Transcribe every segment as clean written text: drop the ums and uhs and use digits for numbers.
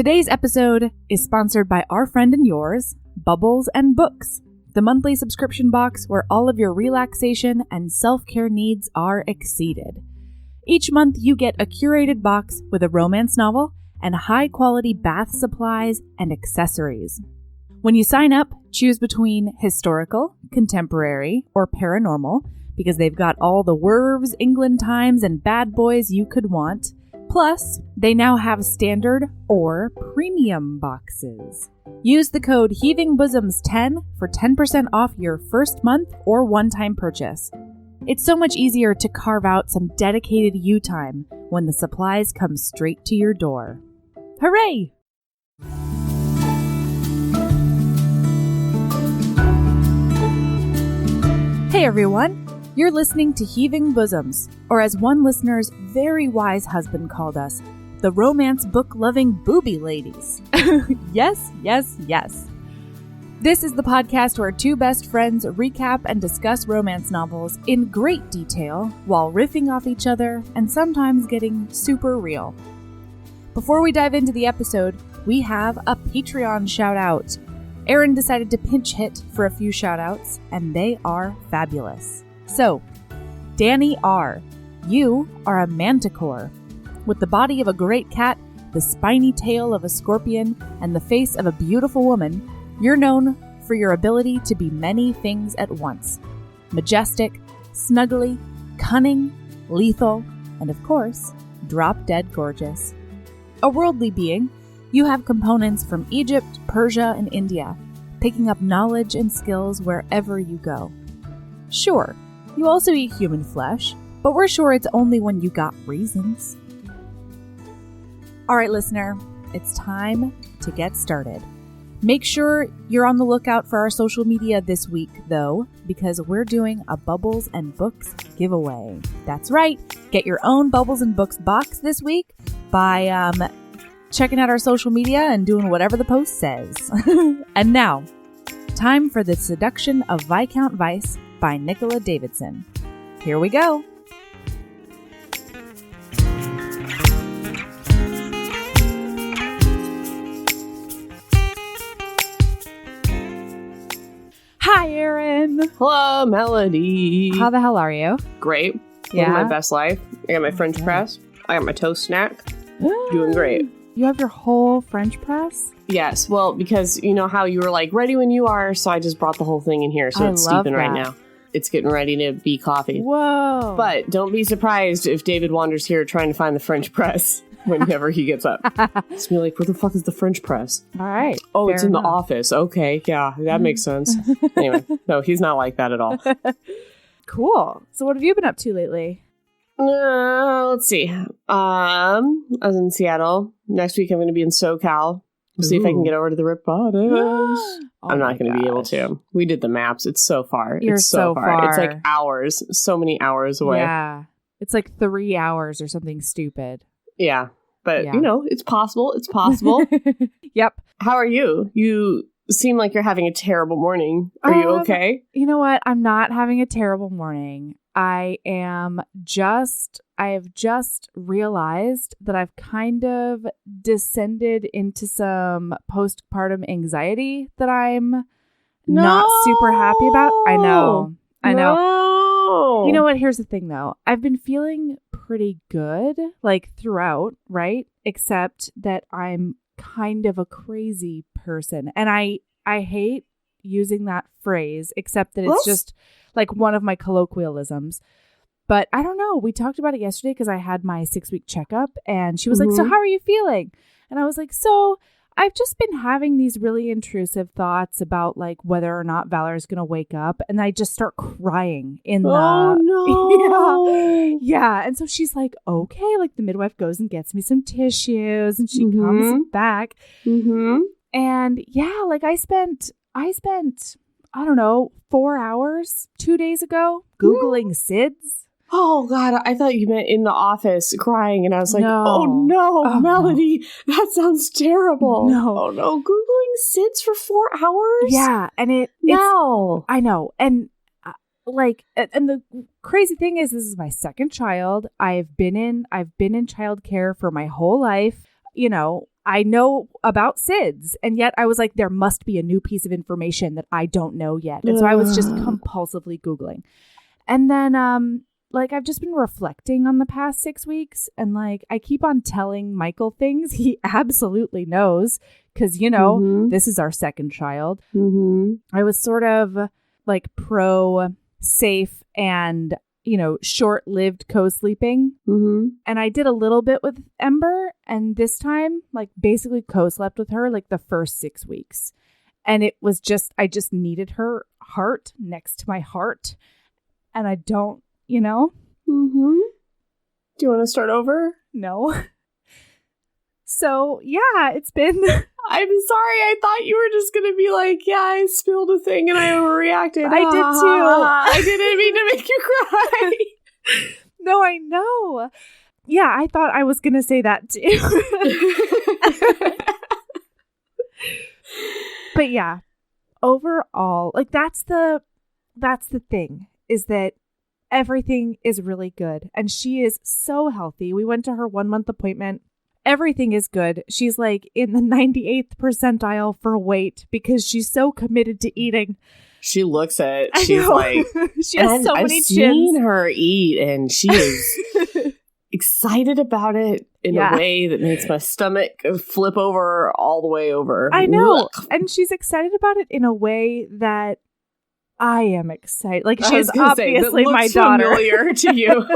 Today's episode is sponsored by our friend and yours, Bubbles and Books, the monthly subscription box where all of your relaxation and self-care needs are exceeded. Each month you get a curated box with a romance novel and high-quality bath supplies and accessories. When you sign up, choose between historical, contemporary, or paranormal, because they've got all the werves, England times, and bad boys you could want. Plus, they now have standard or premium boxes. Use the code Heaving Bosoms 10 for 10% off your first month or one-time purchase. It's so much easier to carve out some dedicated you time when the supplies come straight to your door. Hooray! Hey everyone! You're listening to Heaving Bosoms, or as one listener's very wise husband called us, the romance book-loving booby ladies. Yes, yes, yes. This is the podcast where two best friends recap and discuss romance novels in great detail while riffing off each other and sometimes getting super real. Before we dive into the episode, we have a Patreon shout-out. Erin decided to pinch hit for a few shout-outs, and they are fabulous. So, Danny R., you are a manticore. With the body of a great cat, the spiny tail of a scorpion, and the face of a beautiful woman, you're known for your ability to be many things at once. Majestic, snuggly, cunning, lethal, and of course, drop-dead gorgeous. A worldly being, you have components from Egypt, Persia, and India, picking up knowledge and skills wherever you go. Sure, you also eat human flesh, but we're sure it's only when you got reasons. Alright, listener, it's time to get started. Make sure you're on the lookout for our social media this week, though, because we're doing a Bubbles and Books giveaway. That's right, get your own Bubbles and Books box this week by checking out our social media and doing whatever the post says. And now, time for the Seduction of Viscount Vice by Nicola Davidson. Here we go. Hi, Erin. Hello, Melody. How the hell are you? Great. Yeah. Living my best life. I got my French press. I got my toast snack. Doing great. You have your whole French press? Yes. Well, because you know how you were like, ready when you are, so I just brought the whole thing in here, so it's steeping right now. It's getting ready to be coffee. Whoa. But don't be surprised if David wanders here trying to find the French press whenever he gets up. It's me like, where the fuck is the French press? All right. Oh, Fair it's in enough. the office. Okay. Yeah, that makes sense. Anyway, no, he's not like that at all. Cool. So what have you been up to lately? Let's see. I was in Seattle. Next week I'm going to be in SoCal. We'll see if I can get over to the Rip Bottoms. I'm not going to be able to. We did the maps. It's so far. You're it's so far. It's like far. hours. So many hours away. Yeah. It's like 3 hours or something stupid. Yeah. But, Yeah. you know, it's possible. It's possible. Yep. How are you? You seem like you're having a terrible morning. Are you okay? You know what? I'm not having a terrible morning. I have just realized that I've kind of descended into some postpartum anxiety that I'm not super happy about. I know. No. You know what? Here's the thing, though. I've been feeling pretty good, like throughout, right? Except that I'm kind of a crazy person. And I hate using that phrase, except that it's just like one of my colloquialisms. But I don't know. We talked about it yesterday because I had my 6-week checkup and she was like, so how are you feeling? And I was like, so I've just been having these really intrusive thoughts about like whether or not Valor is going to wake up. And I just start crying in the... Oh, no. Yeah. And so she's like, okay. Like the midwife goes and gets me some tissues and she comes back. And yeah, like I spent, I don't know, 4 hours 2 days ago Googling SIDS. Oh, God, I thought you meant in the office crying, and I was like, No. Melody, that sounds terrible. No. Oh, no, Googling SIDS for 4 hours? Yeah, and No. I know, and and the crazy thing is, this is my second child. I've been in childcare for my whole life. You know, I know about SIDS, and yet I was like, there must be a new piece of information that I don't know yet. And so I was just compulsively Googling. And then, I've just been reflecting on the past 6 weeks, and I keep on telling Michael things he absolutely knows because, this is our second child. I was sort of pro safe and short-lived co-sleeping. And I did a little bit with Ember, and this time basically co-slept with her the first 6 weeks. And it was I just needed her heart next to my heart, and I don't, Do you want to start over? No. So yeah, it's been I'm sorry, I thought you were just going to be yeah, I spilled a thing and I overreacted. I did too. I didn't mean to make you cry. No, I know. Yeah, I thought I was going to say that too. But yeah, overall, that's the thing, is that everything is really good. And she is so healthy. We went to her 1 month appointment. Everything is good. She's in the 98th percentile for weight because she's so committed to eating. She looks at, she's she has so many chins. I've seen her eat, and she is excited about it in a way that makes my stomach flip over all the way over. I know. Ugh. And she's excited about it in a way that I am excited. She's obviously my daughter. Familiar to you.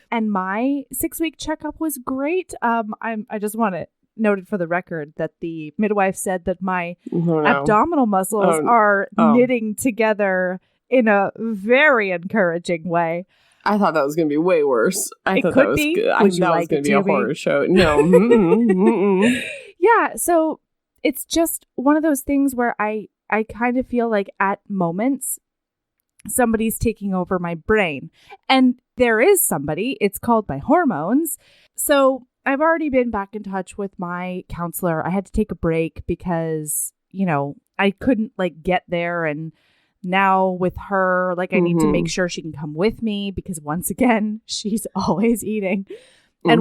And my 6-week checkup was great. I just want to note it for the record that the midwife said that my abdominal muscles are knitting together in a very encouraging way. I thought that was going to be way worse. I thought that was good. I thought that was going to be a horror show. No. Yeah, so it's just one of those things where I kind of feel at moments somebody's taking over my brain. And there is somebody. It's called my hormones. So I've already been back in touch with my counselor. I had to take a break because, I couldn't get there. And now with her, I need to make sure she can come with me because once again, she's always eating. And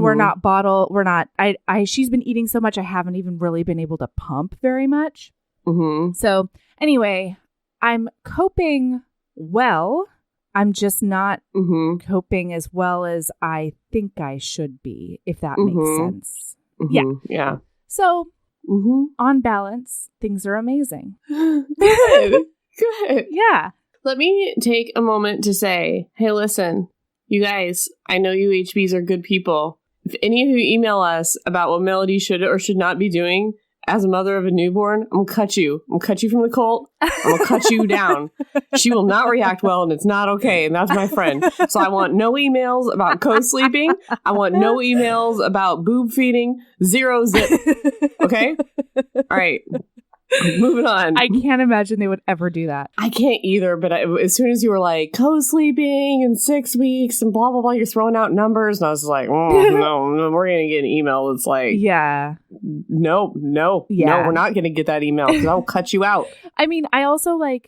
she's been eating so much, I haven't even really been able to pump very much. So anyway, I'm coping well. I'm just not coping as well as I think I should be, if that makes sense. Yeah. So on balance, things are amazing. Good. Yeah. Let me take a moment to say, hey, listen, you guys, I know you HBs are good people. If any of you email us about what Melody should or should not be doing as a mother of a newborn, I'm going to cut you. I'm going to cut you from the cult. I'm going to cut you down. She will not react well, and it's not okay. And that's my friend. So I want no emails about co-sleeping. I want no emails about boob feeding. 0 zip. Okay? All right. Moving on. I can't imagine they would ever do that. I can't either, but as soon as you were co-sleeping in 6 weeks and blah, blah, blah, you're throwing out numbers. And I was like, no, we're going to get an email that's no, we're not going to get that email because I'll cut you out. I mean, I also I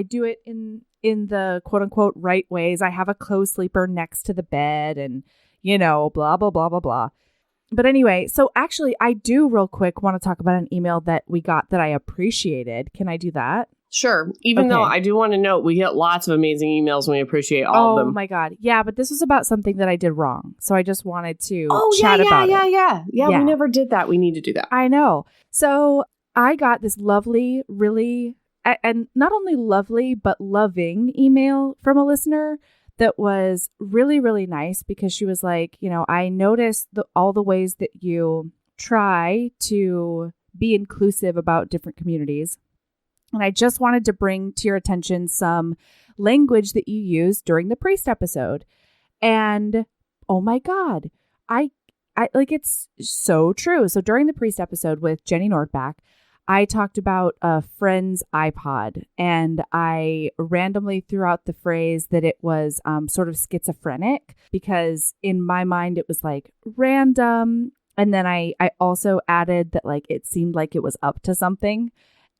do it in the quote unquote right ways. I have a co-sleeper next to the bed and, blah, blah, blah, blah, blah. But anyway, so actually, I do real quick want to talk about an email that we got that I appreciated. Can I do that? Sure. Even though I do want to note, we get lots of amazing emails and we appreciate all of them. Oh my God. Yeah, but this was about something that I did wrong. So I just wanted to chat about it. Yeah, we never did that. We need to do that. I know. So I got this lovely, really, and not only lovely, but loving email from a listener that was really, really nice because she was like, I noticed all the ways that you try to be inclusive about different communities. And I just wanted to bring to your attention some language that you used during the priest episode. And oh my God, I it's so true. So during the priest episode with Jenny Nordbach, I talked about a friend's iPod, and I randomly threw out the phrase that it was sort of schizophrenic because in my mind it was random. And then I also added that it seemed like it was up to something.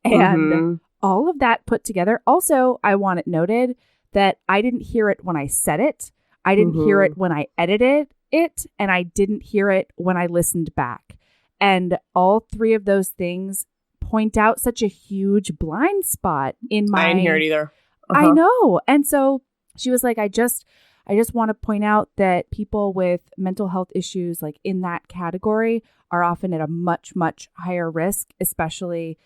And all of that put together. Also, I want it noted that I didn't hear it when I said it. I didn't hear it when I edited it. And I didn't hear it when I listened back. And all three of those things point out such a huge blind spot in my... I didn't hear it either. I know. And so she was like, I just want to point out that people with mental health issues like in that category are often at a much, much higher risk, especially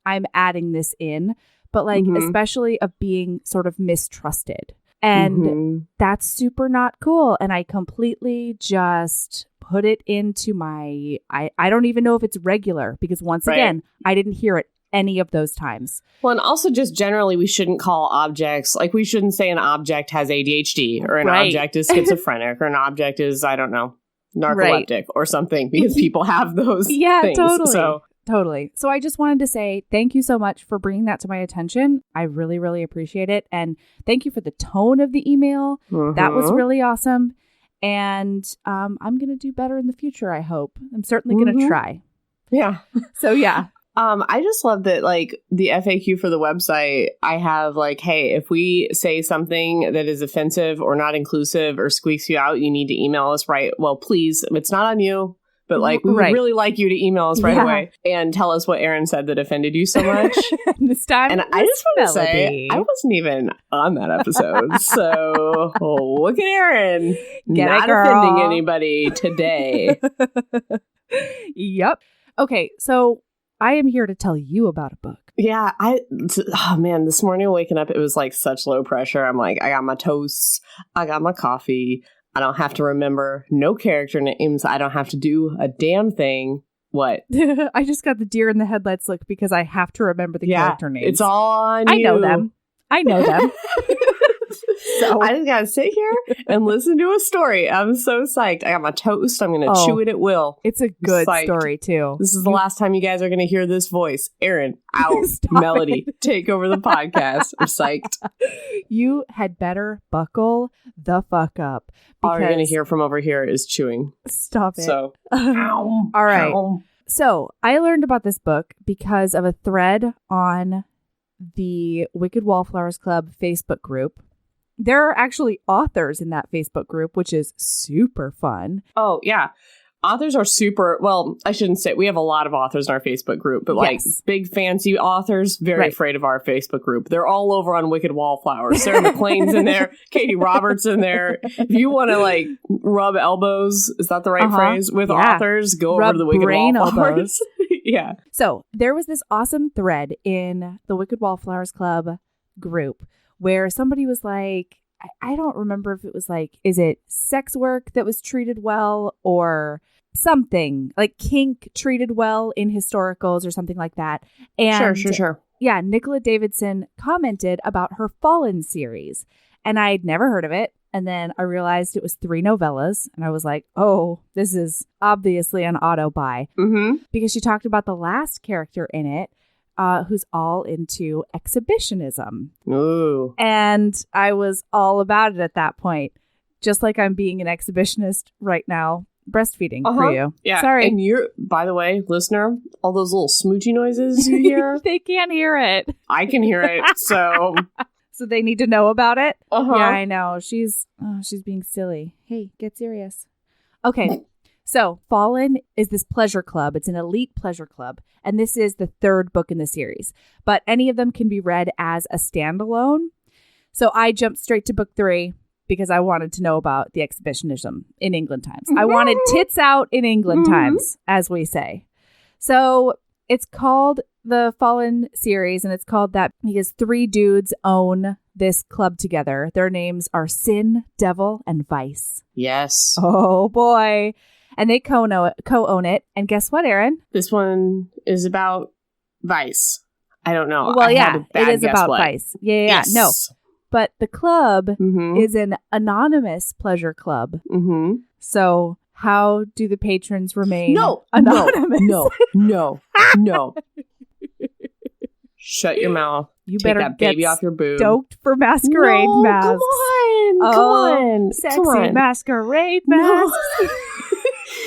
I'm adding this in, but like especially of being sort of mistrusted. And that's super not cool. And I completely just put it into my, I don't even know if it's regular because once again, I didn't hear it any of those times. Well, and also just generally, we shouldn't call objects, like we shouldn't say an object has ADHD or an object is schizophrenic or an object is, I don't know, narcoleptic or something because people have those things. Totally. So I just wanted to say thank you so much for bringing that to my attention. I really, really appreciate it. And thank you for the tone of the email. That was really awesome. And I'm going to do better in the future, I hope. I'm certainly going to try. Yeah. So, yeah. I just love that, like, the FAQ for the website, I have, like, hey, if we say something that is offensive or not inclusive or squeaks you out, you need to email us, right? Well, please, it's not on you. But, like, we would really like you to email us right away and tell us what Erin said that offended you so much. This time, and I just want to say, I wasn't even on that episode. So, look at Erin. Not offending anybody today. Yep. Okay, so I am here to tell you about a book. Yeah, this morning waking up, it was, like, such low pressure. I'm like, I got my toast. I got my coffee. I don't have to remember no character names. I don't have to do a damn thing. What? I just got the deer in the headlights look because I have to remember the character names. It's all on you. I know them. So I just gotta sit here and listen to a story. I'm so psyched. I got my toast. I'm gonna chew it at will. It's a good story too. This is the last time you guys are gonna hear this voice. Erin, out. Melody, take over the podcast. I'm psyched. You had better buckle the fuck up. All you're gonna hear from over here is chewing. Stop it. So, all right. So I learned about this book because of a thread on the Wicked Wallflowers Club Facebook group. There are actually authors in that Facebook group, which is super fun. Oh, yeah. Authors are super, well, I shouldn't say, we have a lot of authors in our Facebook group, but like big fancy authors, very afraid of our Facebook group. They're all over on Wicked Wallflowers. Sarah McLean's in there, Katie Roberts in there. If you want to like rub elbows, is that the right phrase? With authors, go over to the Wicked Wallflowers. Yeah. So there was this awesome thread in the Wicked Wallflowers Club group where somebody was like, I don't remember if it was like, is it sex work that was treated well or something like kink treated well in historicals or something like that. And Sure. Yeah, Nicola Davidson commented about her Fallen series and I'd never heard of it. And then I realized it was 3 novellas and I was like, oh, this is obviously an auto buy because she talked about the last character in it. Who's all into exhibitionism. Ooh. And I was all about it at that point. Just like I'm being an exhibitionist right now, breastfeeding for you. Yeah. Sorry. And you're, by the way, listener, all those little smoochy noises you hear. They can't hear it. I can hear it. So. So they need to know about it? Yeah, I know. She's being silly. Hey, get serious. Okay. So, Fallen is this pleasure club. It's an elite pleasure club. And this is the 3rd book in the series. But any of them can be read as a standalone. So, I jumped straight to book 3 because I wanted to know about the exhibitionism in England Times. I wanted tits out in England Times, as we say. So, it's called the Fallen series. And it's called that because 3 dudes own this club together. Their names are Sin, Devil, and Vice. Yes. Oh, boy. And they co-own it. And guess what, Erin? This one is about Vice. I don't know. Well, yeah, it is about Vice. Yeah. Yes. No. But the club is an anonymous pleasure club. So how do the patrons remain anonymous? No. Shut your mouth. You Take better that baby off your boob. Stoked for masquerade masks. Come on. Sexy masquerade masks.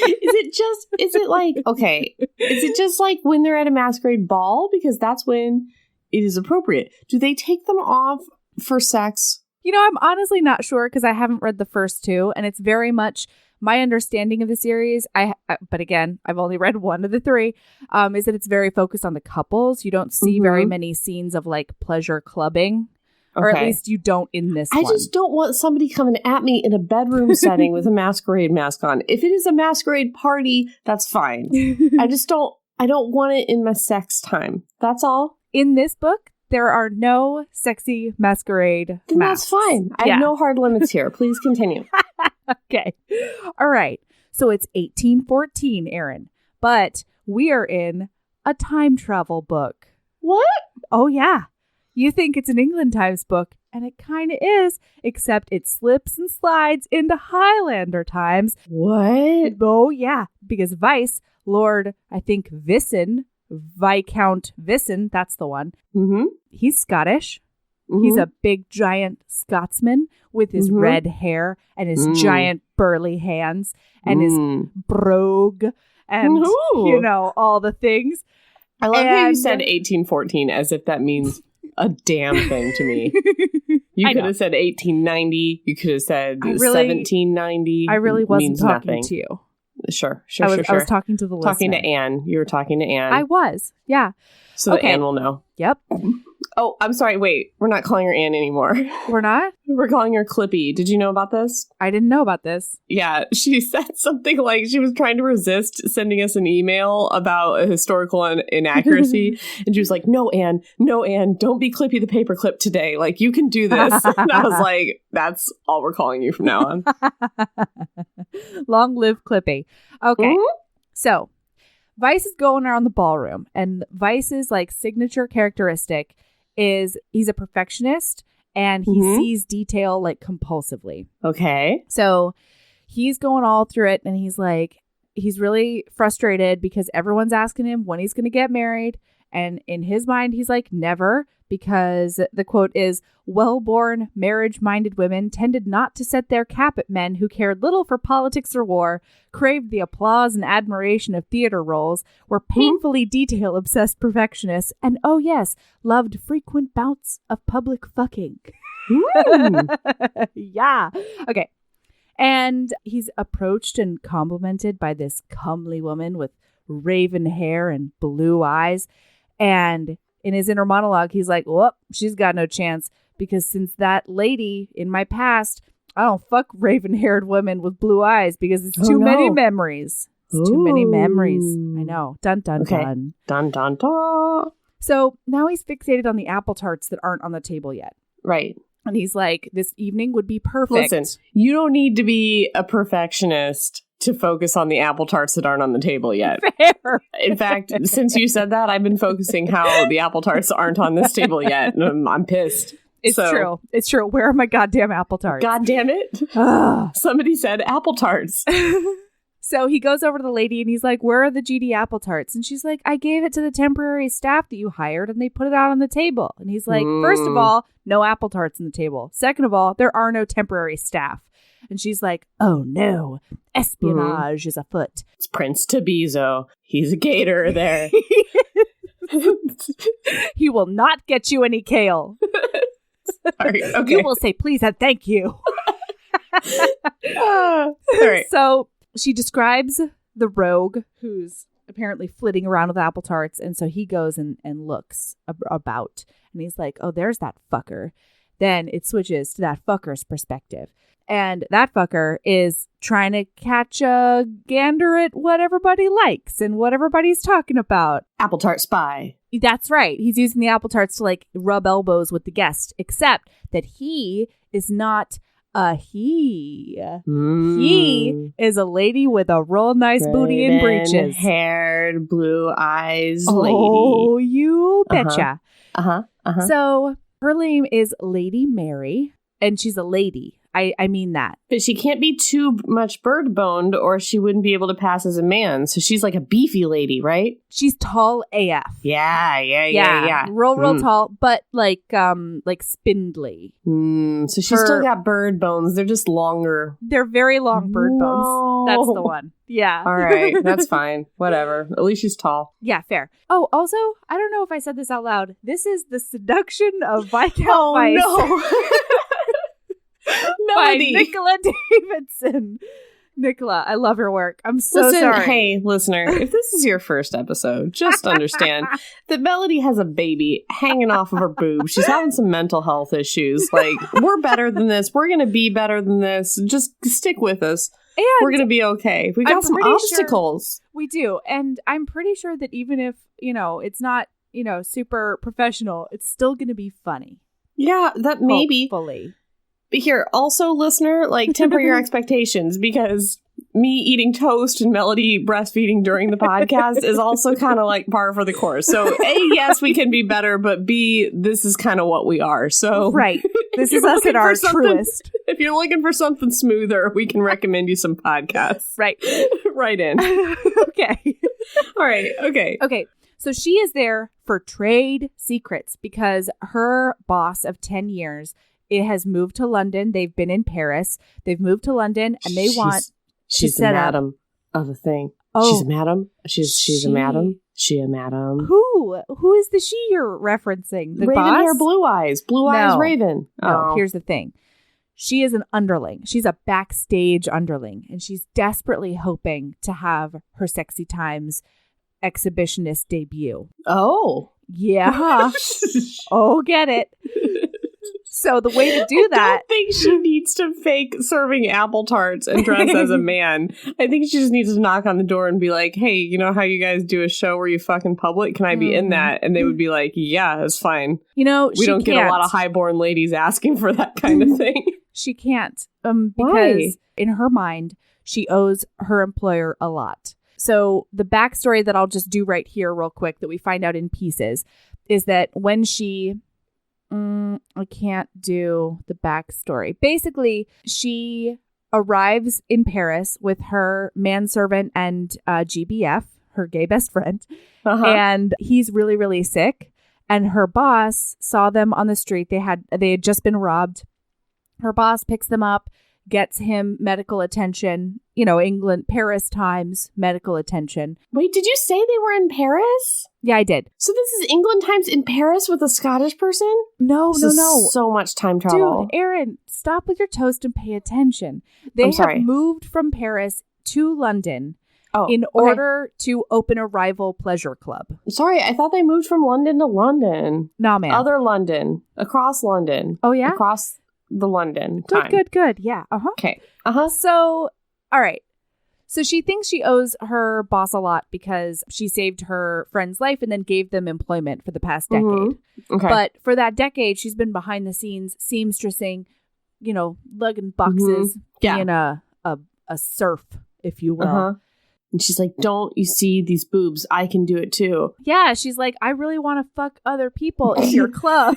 Is it like when they're at a masquerade ball? Because that's when it is appropriate. Do they take them off for sex? You know, I'm honestly not sure because I haven't read the first 2 and it's very much My understanding of the series, but again, I've only read one of the three, is that it's very focused on the couples. You don't see very many scenes of like pleasure clubbing. Or at least you don't in this one. I just don't want somebody coming at me in a bedroom setting with a masquerade mask on. If it is a masquerade party, that's fine. I don't want it in my sex time. That's all. In this book, there are no sexy masquerade masks. That's fine. I have no hard limits here. Please continue. Okay. All right. So it's 1814, Erin. But we are in a time travel book. What? Oh, yeah. You think it's an England Times book, and it kind of is, except it slips and slides into Highlander Times. What? Oh, yeah, because Vice, Lord, I think Viscount Vice, that's the one. Mm-hmm. He's Scottish. Mm-hmm. He's a big, giant Scotsman with his red hair and his giant burly hands and his brogue and, all the things. I love how you said 1814 as if that means a damn thing to me. You could have said 1890. You could have said 1790. I really wasn't talking to you. Sure. I was talking to the listener. Talking to Anne. You were talking to Anne. I was. Yeah. So that Anne will know. Yep. Oh, I'm sorry. Wait. We're not calling her Anne anymore. We're not? We're calling her Clippy. Did you know about this? I didn't know about this. Yeah. She said something like she was trying to resist sending us an email about a historical inaccuracy. And she was like, no, Anne, don't be Clippy the paperclip today. Like, you can do this. And I was like, that's all we're calling you from now on. Long live Clippy. Okay. Mm-hmm. So Vice is going around the ballroom, and Vice's like signature characteristic is he's a perfectionist and he sees detail like compulsively. Okay. So he's going all through it, and he's really frustrated because everyone's asking him when he's going to get married. And in his mind, he's like, never, because the quote is, well-born, marriage-minded women tended not to set their cap at men who cared little for politics or war, craved the applause and admiration of theater roles, were painfully detail-obsessed perfectionists, and, oh yes, loved frequent bouts of public fucking. Yeah. Okay. And he's approached and complimented by this comely woman with raven hair and blue eyes. And in his inner monologue, he's like, well, she's got no chance, because since that lady in my past, I don't fuck raven-haired women with blue eyes because it's too many memories. It's too many memories. I know. Dun, dun, dun. Dun, dun, dun. So now he's fixated on the apple tarts that aren't on the table yet. Right. And he's like, this evening would be perfect. Listen, you don't need to be a perfectionist to focus on the apple tarts that aren't on the table yet. Fair. In fact, since you said that, I've been focusing how the apple tarts aren't on this table yet. And I'm pissed. It's true. It's true. Where are my goddamn apple tarts? God damn it. Somebody said apple tarts. So he goes over to the lady and he's like, where are the GD apple tarts? And she's like, I gave it to the temporary staff that you hired and they put it out on the table. And he's like, first of all, no apple tarts on the table. Second of all, there are no temporary staff. And she's like, oh no, espionage is afoot. It's Prince Thabiso. He's a gator there. He will not get you any kale. Sorry. Okay. You will say please and thank you. All right. So she describes the rogue who's apparently flitting around with apple tarts. And so he goes and looks about. And he's like, oh, there's that fucker. Then it switches to that fucker's perspective. And that fucker is trying to catch a gander at what everybody likes and what everybody's talking about. Apple tart spy. That's right. He's using the apple tarts to like rub elbows with the guest, except that he is not a he. He is a lady with a real nice booty and breeches. Haired, blue eyes lady. Oh, you betcha. Uh-huh. So her name is Lady Mary, and she's a lady. I mean that. But she can't be too much bird-boned or she wouldn't be able to pass as a man. So she's like a beefy lady, right? She's tall AF. Yeah. Real tall, but like spindly. So she's still got bird bones. They're just longer. They're very long bird bones. That's the one. Yeah. All right. That's fine. Whatever. At least she's tall. Yeah, fair. Oh, also, I don't know if I said this out loud. This is The Seduction of Viscount Vice. No. By Nicola Davidson. Nicola, I love your work. I'm so Listen, sorry. Hey, listener, if this is your first episode, just understand that Melody has a baby hanging off of her boob. She's having some mental health issues. Like, we're better than this. We're going to be better than this. Just stick with us. And we're going to be okay. We got some obstacles. We do. And I'm pretty sure that even if, it's not, super professional, it's still going to be funny. Yeah, that maybe. Hopefully. But here, also, listener, like, temper your expectations, because me eating toast and Melody breastfeeding during the podcast is also kind of like par for the course. So, A, yes, we can be better, but B, this is kind of what we are. So, right. This is us at our truest. If you're looking for something smoother, we can recommend you some podcasts. Right. Right in. Okay. All right. Okay. Okay. So she is there for trade secrets because her boss of 10 years has moved to London. They've been in Paris. They've moved to London and they want she's to set a madam of a thing. Oh, she's a madam. She's a madam. She a madam. Who is the she you're referencing? The Raven boss? hair, blue eyes. Blue eyes Raven. No, here's the thing. She is an underling. She's a backstage underling. And she's desperately hoping to have her Sexy Times exhibitionist debut. Oh. Yeah. Oh, get it. So the way to do that... I don't think she needs to fake serving apple tarts and dress as a man. I think she just needs to knock on the door and be like, hey, you know how you guys do a show where you fuck in public? Can I be in that? And they would be like, yeah, it's fine. We don't get a lot of highborn ladies asking for that kind of thing. She can't. Because in her mind, she owes her employer a lot. So the backstory that I'll just do right here real quick that we find out in pieces is that when she... I can't do the backstory. Basically, she arrives in Paris with her manservant and GBF, her gay best friend, and he's really, really sick. And her boss saw them on the street. They had just been robbed. Her boss picks them up, gets him medical attention. Paris Times medical attention. Wait, did you say they were in Paris? Yeah, I did. So this is England Times in Paris with a Scottish person? No. So much time travel. Dude, Erin, stop with your toast and pay attention. They have moved from Paris to London in order to open a rival pleasure club. Sorry, I thought they moved from London to London. Nah, man. Other London. Across London. Oh, yeah? Across the London time. Good. Yeah. Okay. So... All right. So she thinks she owes her boss a lot because she saved her friend's life and then gave them employment for the past decade. Okay. But for that decade, she's been behind the scenes seamstressing, lugging boxes, being a serf, if you will. And she's like, don't you see these boobs? I can do it too. Yeah, she's like, I really want to fuck other people in your club.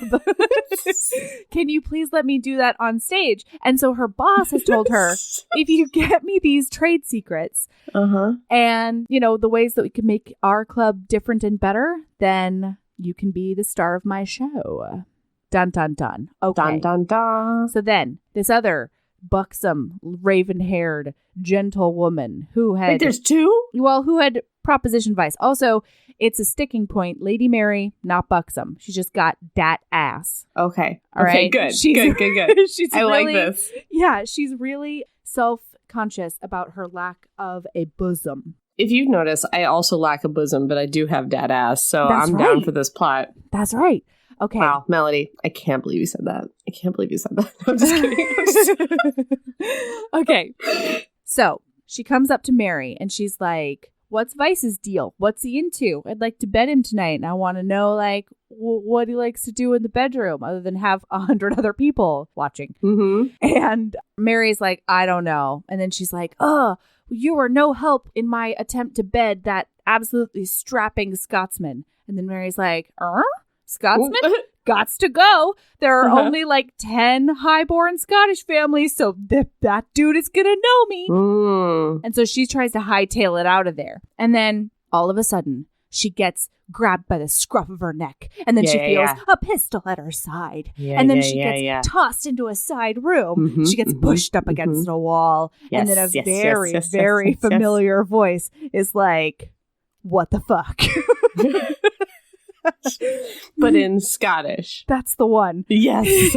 Can you please let me do that on stage? And so her boss has told her, if you get me these trade secrets and, the ways that we can make our club different and better, then you can be the star of my show. Dun, dun, dun. Okay. Dun, dun, dun. So then this other buxom, raven-haired, gentle woman who had... Wait, there's two? Well, who had Proposition Vice. Also, it's a sticking point. Lady Mary, not buxom. She's just got dat ass. Okay. All right. Good. Good. I like this. Yeah, she's really self-conscious about her lack of a bosom. If you've noticed, I also lack a bosom, but I do have dat ass, so I'm down for this plot. That's right. Okay. Wow, Melody, I can't believe you said that. I'm just kidding. Okay. So she comes up to Mary and she's like, what's Vice's deal? What's he into? I'd like to bed him tonight. And I want to know, what he likes to do in the bedroom other than have 100 other people watching. And Mary's like, I don't know. And then she's like, you were no help in my attempt to bed that absolutely strapping Scotsman. And then Mary's like, Scotsman? Gots to go. There are only 10 highborn Scottish families, so that dude is gonna know me. And so she tries to hightail it out of there. And then all of a sudden, she gets grabbed by the scruff of her neck. And then she feels a pistol at her side. And then she gets tossed into a side room. She gets pushed up against a wall. And then a very familiar voice is like, what the fuck? But in Scottish. That's the one. Yes.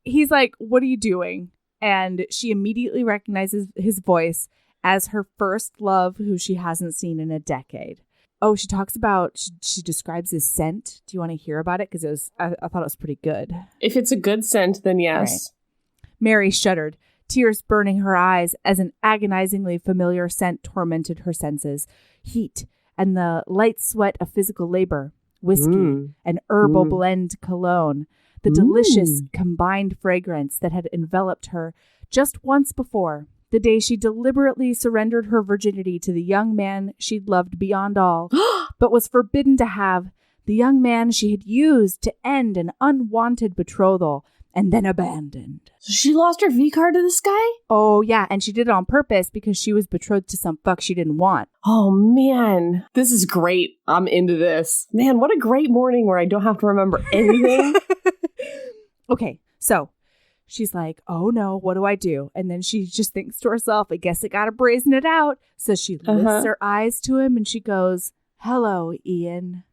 he's like, what are you doing? And she immediately recognizes his voice as her first love, who she hasn't seen in a decade. Oh, she talks about, she describes his scent. Do you want to hear about it? Because I thought it was pretty good. If it's a good scent, then yes. Right. Mary shuddered, tears burning her eyes as an agonizingly familiar scent tormented her senses. Heat and the light sweat of physical labor, whiskey and herbal blend cologne, the delicious combined fragrance that had enveloped her just once before. The day she deliberately surrendered her virginity to the young man she'd loved beyond all, but was forbidden to have, the young man she had used to end an unwanted betrothal and then abandoned. So she lost her V card to this guy? Oh, yeah, and she did it on purpose because she was betrothed to some fuck she didn't want. Oh, man. This is great. I'm into this. Man, what a great morning where I don't have to remember anything. Okay, so she's like, oh no, what do I do? And then she just thinks to herself, I guess I gotta brazen it out. So she lifts her eyes to him and she goes, hello, Ian.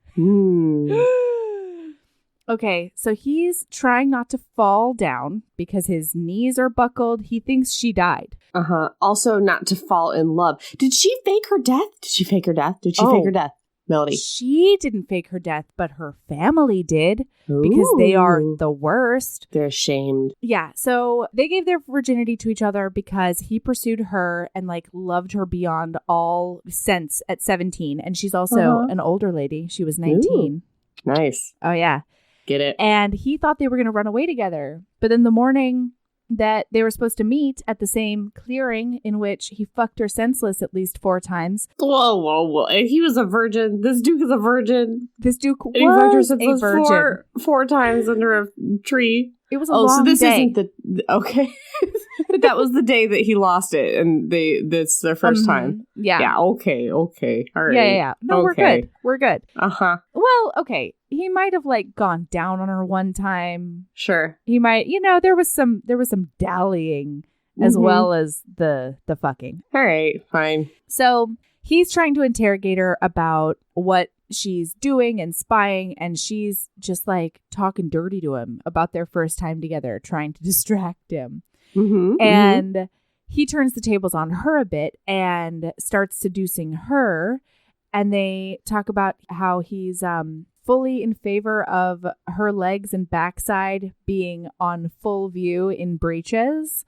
Okay, so he's trying not to fall down because his knees are buckled. He thinks she died. Also not to fall in love. Did she fake her death? Did she fake her death? Melody. She didn't fake her death, but her family did because they are the worst. They're ashamed. Yeah. So they gave their virginity to each other because he pursued her and like loved her beyond all sense at 17. And she's also an older lady. She was 19. Ooh. Nice. Oh, yeah. Get it. And he thought they were going to run away together. But in the morning that they were supposed to meet at the same clearing in which he fucked her senseless at least 4 times. Whoa. And he was a virgin. This Duke is a virgin. This Duke and he fucked her was a senseless virgin. Four times under a tree. It was a long day. Oh, so this isn't okay. But that was the day that he lost it, and that's their first time. Yeah. Yeah. Okay. All right. Yeah. No, okay. We're good. Well, okay. He might have like gone down on her one time. Sure. He might. There was some dallying as well as the fucking. All right. Fine. So he's trying to interrogate her about what she's doing and spying, and she's just like talking dirty to him about their first time together, trying to distract him. And he turns the tables on her a bit and starts seducing her, and they talk about how he's fully in favor of her legs and backside being on full view in breeches.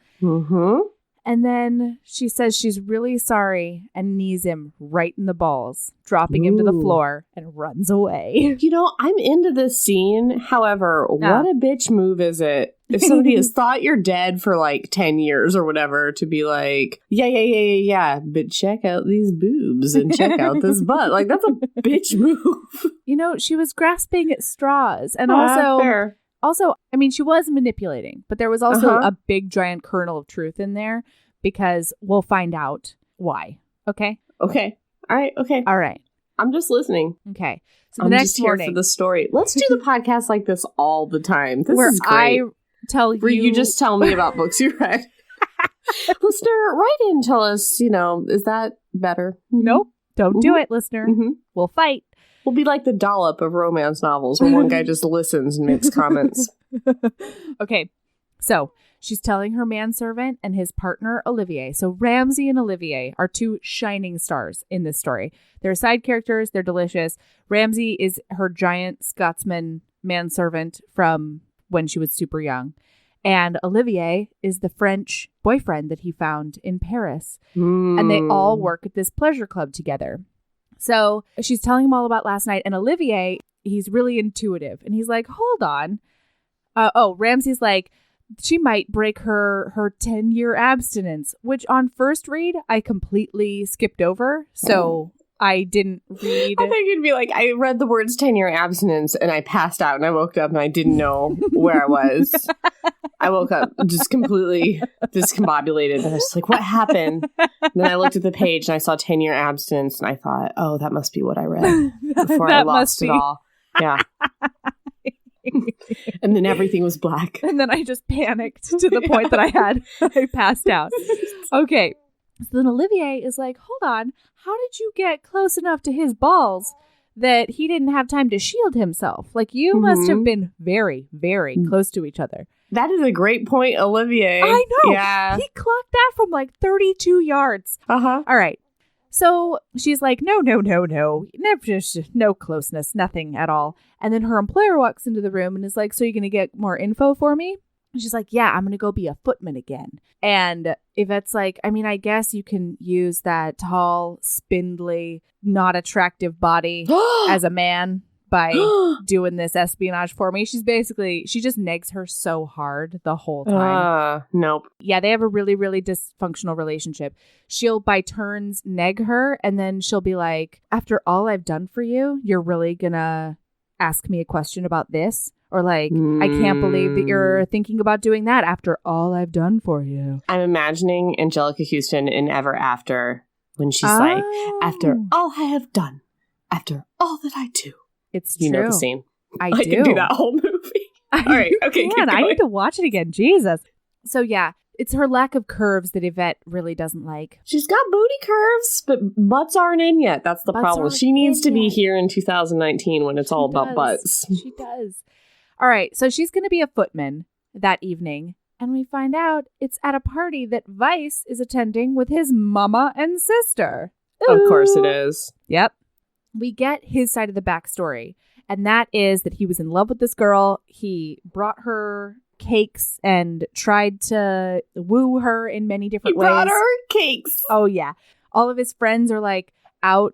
And then she says she's really sorry and knees him right in the balls, dropping him to the floor and runs away. I'm into this scene. However, what a bitch move is it if somebody has thought you're dead for like 10 years or whatever to be like, yeah, but check out these boobs and check out this butt. Like, that's a bitch move. She was grasping at straws. And Also, I mean, she was manipulating, but there was also a big giant kernel of truth in there because we'll find out why. Okay? Okay. All right. Okay. All right. I'm just listening. Okay. So I'm the next just here morning, for the story. Let's do the podcast like this all the time. This where is great. I tell you. Where you just tell me about books you read. Listener, write in and tell us, is that better? Nope. Don't do it, listener. We'll fight. We'll be like the dollop of romance novels where one guy just listens and makes comments. Okay, so she's telling her manservant and his partner, Olivier. So Ramsay and Olivier are 2 shining stars in this story. They're side characters. They're delicious. Ramsay is her giant Scotsman manservant from when she was super young. And Olivier is the French boyfriend that he found in Paris. And they all work at this pleasure club together. So she's telling him all about last night, and Olivier, he's really intuitive, and he's like, hold on. Ramsay's like, she might break her 10-year abstinence, which on first read, I completely skipped over. So I didn't read. I think you'd be like, I read the words 10-year abstinence, and I passed out, and I woke up, and I didn't know where I was. I woke up just completely discombobulated. And I was like, what happened? And then I looked at the page and I saw 10-year abstinence. And I thought, oh, that must be what I read before I lost it all. Yeah. And then everything was black. And then I just panicked to the point that I passed out. Okay. So then Olivier is like, hold on. How did you get close enough to his balls that he didn't have time to shield himself? Like, you must have been very, very close to each other. That is a great point, Olivier. I know. Yeah. He clocked that from like 32 yards. Uh-huh. All right. So she's like, no, just no closeness, nothing at all. And then her employer walks into the room and is like, so you're going to get more info for me? And she's like, yeah, I'm going to go be a footman again. And Yvette's like, I mean, I guess you can use that tall, spindly, not attractive body as a man by doing this espionage for me. She just negs her so hard the whole time. Nope. Yeah, they have a really, really dysfunctional relationship. She'll by turns neg her, and then she'll be like, after all I've done for you, you're really gonna ask me a question about this? Or like, I can't believe that you're thinking about doing that after all I've done for you. I'm imagining Angelica Houston in Ever After when she's like, after all I have done, after all that I do. It's true. You know the scene. I do. can do that whole movie. All right. Okay. Man, I need to watch it again. Jesus. So yeah, it's her lack of curves that Yvette really doesn't like. She's got booty curves, but butts aren't in yet. That's the problem. She needs to be here in 2019 when it's all about butts. She does. All right. So she's going to be a footman that evening. And we find out it's at a party that Vice is attending with his mama and sister. Ooh. Of course it is. Yep. We get his side of the backstory. And that is that he was in love with this girl. He brought her cakes and tried to woo her in many different ways. He brought her cakes. Oh, yeah. All of his friends are like out,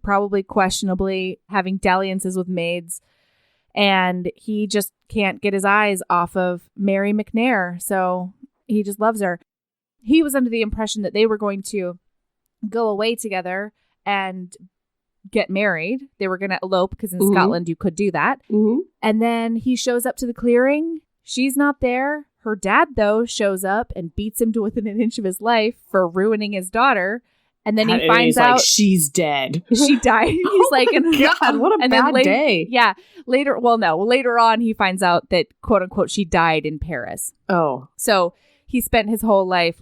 probably questionably, having dalliances with maids. And he just can't get his eyes off of Mary McNair. So he just loves her. He was under the impression that they were going to go away together and get married. They were going to elope because in Scotland you could do that. And then he shows up to the clearing. She's not there. Her dad, though, shows up and beats him to within an inch of his life for ruining his daughter. And then he finds out she's dead. She died. He's like, God, what a bad day. Yeah. Later on, he finds out that, quote unquote, she died in Paris. Oh. So he spent his whole life,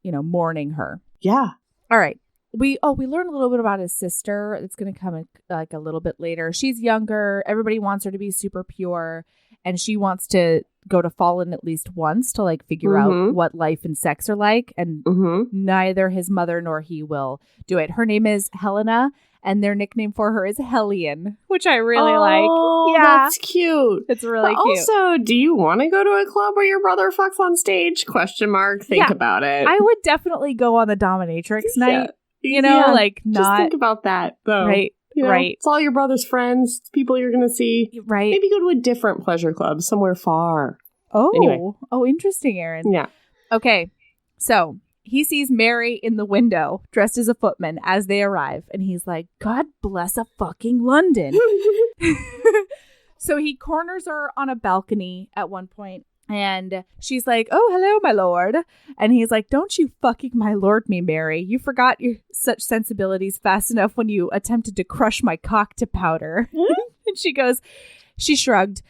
mourning her. Yeah. All right. We learn a little bit about his sister. It's going to come like a little bit later. She's younger. Everybody wants her to be super pure. And she wants to go to Fallen at least once to figure out what life and sex are like. And neither his mother nor he will do it. Her name is Helena. And their nickname for her is Hellion, which I really like. Yeah, that's cute. It's really cute. Also, do you want to go to a club where your brother fucks on stage? ? Think about it. I would definitely go on the dominatrix night. Just think about that, though. Right. Right. It's all your brother's friends, people you're going to see. Right. Maybe go to a different pleasure club somewhere far. Oh. Anyway. Oh, interesting, Erin. Yeah. Okay. So he sees Mary in the window dressed as a footman as they arrive. And he's like, God bless a fucking London. So he corners her on a balcony at one point. And she's like, oh, hello, my lord. And he's like, don't you fucking my lord me, Mary. You forgot your such sensibilities fast enough when you attempted to crush my cock to powder. And she shrugged.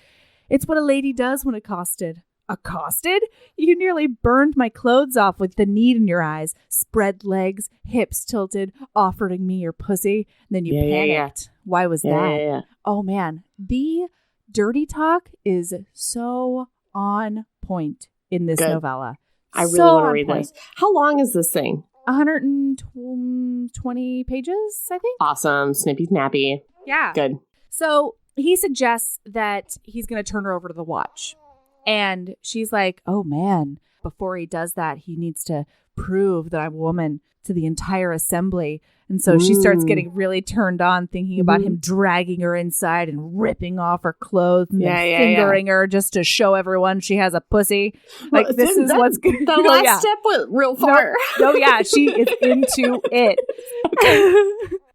It's what a lady does when accosted. Accosted? You nearly burned my clothes off with the need in your eyes. Spread legs, hips tilted, offering me your pussy. And then you panicked. Why was that? Yeah. Oh, man. The dirty talk is so on point in this novella. I really want to read this. How long is this thing? 120 pages, I think. Awesome. Snippy snappy. Yeah. Good. So he suggests that he's going to turn her over to the watch. And she's like, oh, man, before he does that, he needs to prove that I'm a woman to the entire assembly. And so she starts getting really turned on thinking about him dragging her inside and ripping off her clothes and then fingering her just to show everyone she has a pussy. Like, this is what's good. The last step went real far. No, she is into it. Okay.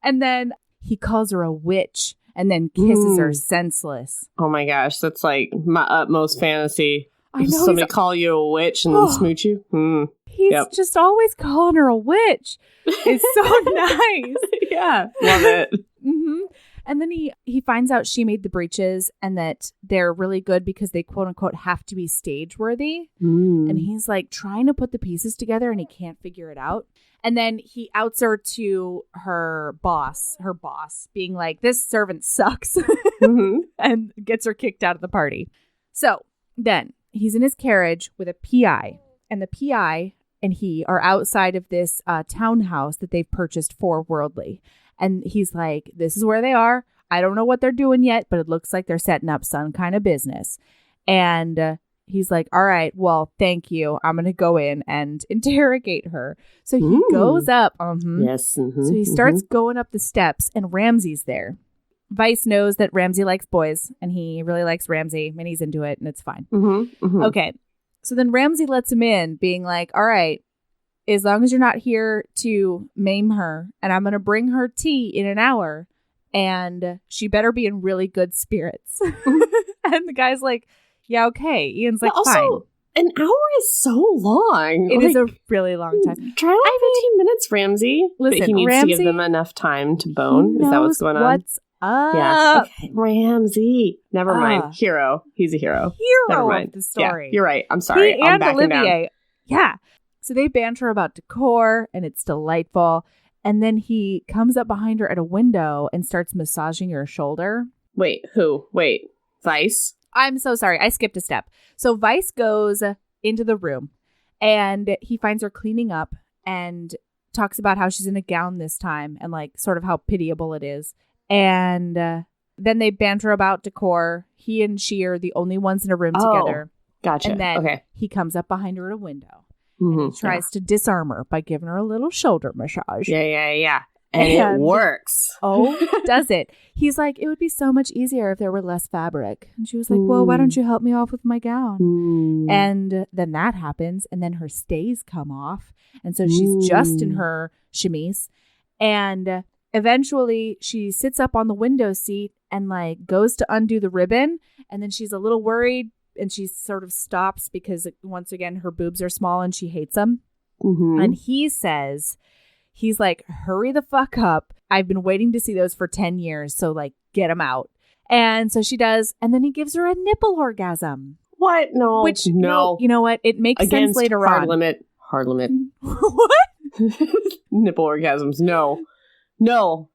And then he calls her a witch and then kisses her senseless. Oh my gosh, that's like my utmost fantasy. I know. Somebody call you a witch and then smooch you. He's just always calling her a witch. It's so nice. Yeah, love it. And then he finds out she made the breeches and that they're really good because they quote unquote have to be stage worthy. And he's like trying to put the pieces together and he can't figure it out. And then he outs her to her boss, being like, this servant sucks and gets her kicked out of the party. So then he's in his carriage with a PI, and the PI and he are outside of this townhouse that they've purchased for Worldly. And he's like, this is where they are. I don't know what they're doing yet, but it looks like they're setting up some kind of business. And he's like, all right, well, thank you. I'm going to go in and interrogate her. So he goes up. Yes. So he starts going up the steps, and Ramsey's there. Vice knows that Ramsey likes boys, and he really likes Ramsey, and he's into it, and it's fine. Okay. So then Ramsey lets him in, being like, all right, as long as you're not here to maim her, and I'm going to bring her tea in an hour, and she better be in really good spirits. And the guy's like, yeah, okay. Ian's like, also, fine. An hour is so long. It is a really long time. Try 15 minutes, Ramsey. Listen, but he needs Ramsey to give them enough time to bone. Is that what's going on? What's up? Yeah. Okay. Ramsey. Never mind. Hero. He's a hero. Never mind. Of the story. Yeah, you're right. I'm sorry. He I'm and backing Olivier. down. Yeah. So they banter about decor, and it's delightful. And then he comes up behind her at a window and starts massaging her shoulder. Wait, who? Wait, Vice? I'm so sorry. I skipped a step. So Vice goes into the room, and he finds her cleaning up and talks about how she's in a gown this time and like sort of how pitiable it is. And then they banter about decor. He and she are the only ones in a room together. Gotcha. And then he comes up behind her at a window. And he tries to disarm her by giving her a little shoulder massage. Yeah. And it works. Oh, does it? He's like, it would be so much easier if there were less fabric. And she was like, well, why don't you help me off with my gown? And then that happens. And then her stays come off. And so she's just in her chemise. And eventually she sits up on the window seat and like goes to undo the ribbon. And then she's a little worried. And she sort of stops because, once again, her boobs are small and she hates them. And he says, he's like, hurry the fuck up. I've been waiting to see those for 10 years. So, like, get them out. And so she does. And then he gives her a nipple orgasm. What? No. Which, no. You know what? It makes sense later hard on. Limit. Hard limit. What? Nipple orgasms. No.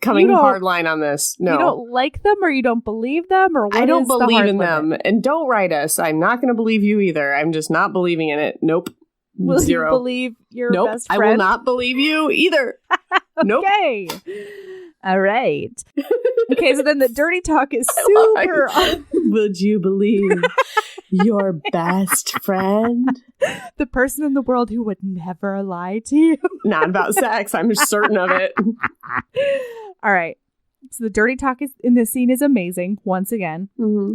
Coming hard line on this. No. You don't like them, or you don't believe them, or what? I don't is the believe hard in limit? them. And don't write us. I'm not going to believe you either. I'm just not believing in it. Nope. Will Zero. you believe your best friend? I will not believe you either. Nope. Okay. All right. Okay, so then the dirty talk is super... Would you believe your best friend? The person in the world who would never lie to you. Not about sex. I'm certain of it. All right. So the dirty talk in this scene is amazing. Once again,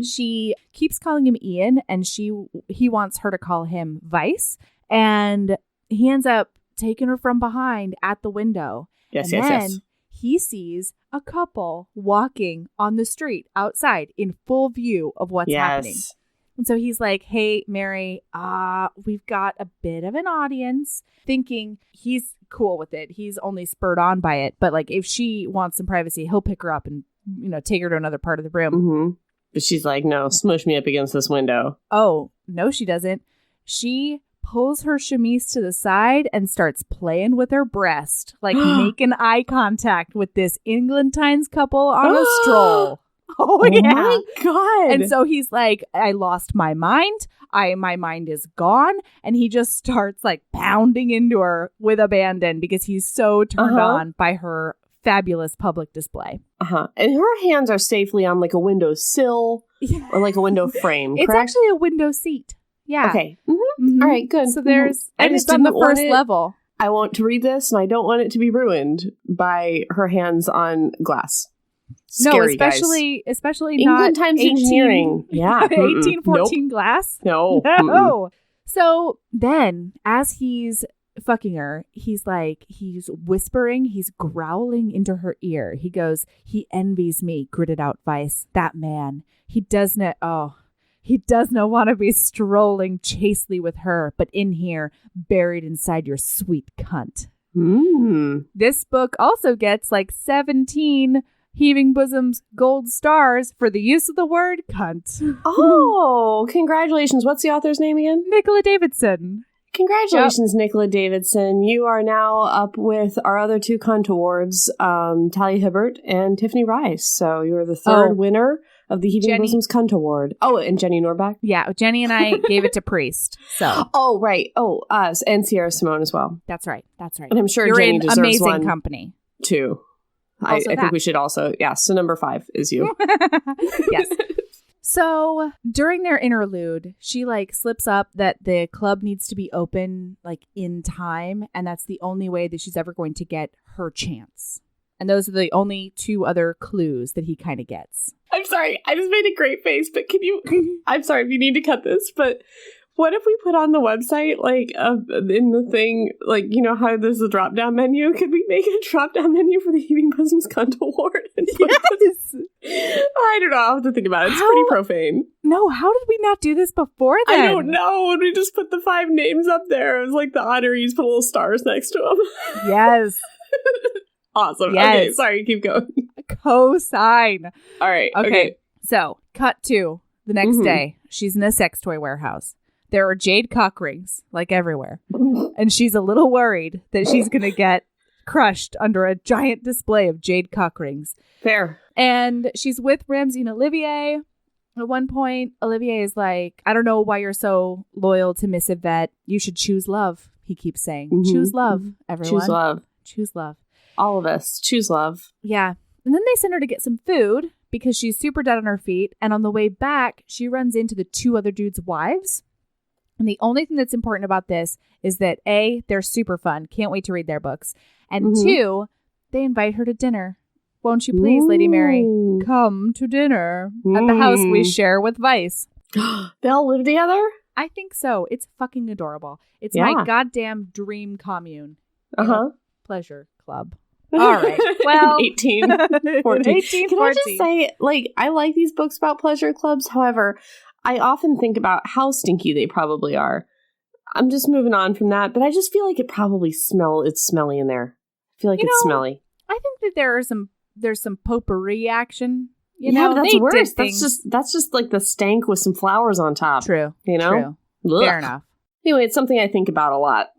she keeps calling him Ian, and he wants her to call him Vice. And he ends up taking her from behind at the window. Yes. He sees a couple walking on the street outside in full view of what's happening. And so he's like, hey, Mary, we've got a bit of an audience, thinking he's cool with it. He's only spurred on by it. But like, if she wants some privacy, he'll pick her up and, take her to another part of the room. But she's like, no, smush me up against this window. Oh, no, she doesn't. She pulls her chemise to the side and starts playing with her breast, like making eye contact with this Eglantines couple on a stroll. Oh, yeah. My God. And so he's like, I lost my mind. My mind is gone. And he just starts like pounding into her with abandon because he's so turned on by her fabulous public display. And her hands are safely on like a window sill or like a window frame. It's actually a window seat. Yeah. Okay. All right, good. So there's, and it's on the first level. I want to read this, and I don't want it to be ruined by her hands on glass. Scary, especially not England Times Engineering. Yeah. 1814 glass. No. So then, as he's fucking her, he's whispering, he's growling into her ear. He goes, he envies me, gritted out Vice. That man, he does not want to be strolling chastely with her, but in here, buried inside your sweet cunt. This book also gets like 17 Heaving Bosoms gold stars for the use of the word cunt. Oh, congratulations. What's the author's name again? Nicola Davidson. Congratulations, Nicola Davidson. You are now up with our other two cunt awards, Talia Hibbert and Tiffany Rice. So you're the third winner of the Heaving Bosoms Cunt Award. Oh, and Jenny Norbeck? Yeah, Jenny and I gave it to Priest. So. Oh, right. Oh, us and Sierra Simone as well. That's right. And I'm sure You're Jenny in deserves amazing one company. Too. I think we should also. Yeah, so number 5 is you. Yes. So during their interlude, she like slips up that the club needs to be open like in time. And that's the only way that she's ever going to get her chance. And those are the only 2 other clues that he kind of gets. I'm sorry. I just made a great face, but can you... I'm sorry if you need to cut this, but what if we put on the website, like, in the thing, like, you know how there's a drop-down menu? Could we make a drop-down menu for the Heaving Bosoms Cunt Award? Yes! I don't know. I'll have to think about it. It's pretty profane. No, how did we not do this before then? I don't know. We just put the 5 names up there. It was like the honorees, put little stars next to them. Yes. Awesome. Yes. Okay, sorry, keep going. Cosign. All right. Okay. So, cut to the next day. She's in a sex toy warehouse. There are jade cock rings, like everywhere. And she's a little worried that she's going to get crushed under a giant display of jade cock rings. Fair. And she's with Ramsey and Olivier. At one point, Olivier is like, I don't know why you're so loyal to Miss Yvette. You should choose love, he keeps saying. Choose love, everyone. Choose love. Choose love. All of us. Choose love. Yeah. And then they send her to get some food because she's super dead on her feet. And on the way back, she runs into the 2 other dudes' wives. And the only thing that's important about this is that A, they're super fun. Can't wait to read their books. And 2, they invite her to dinner. Won't you please, Lady Mary, come to dinner at the house we share with Vice. They all live together? I think so. It's fucking adorable. It's my goddamn dream commune. Pleasure club. All right. Well, 18, 14. Can I just say, like, I like these books about pleasure clubs. However, I often think about how stinky they probably are. I'm just moving on from that, but I just feel like it's smelly in there. I feel like it's smelly. I think that there's some potpourri action. But that's worse. That's just like the stank with some flowers on top. True. True. Fair enough. Anyway, it's something I think about a lot.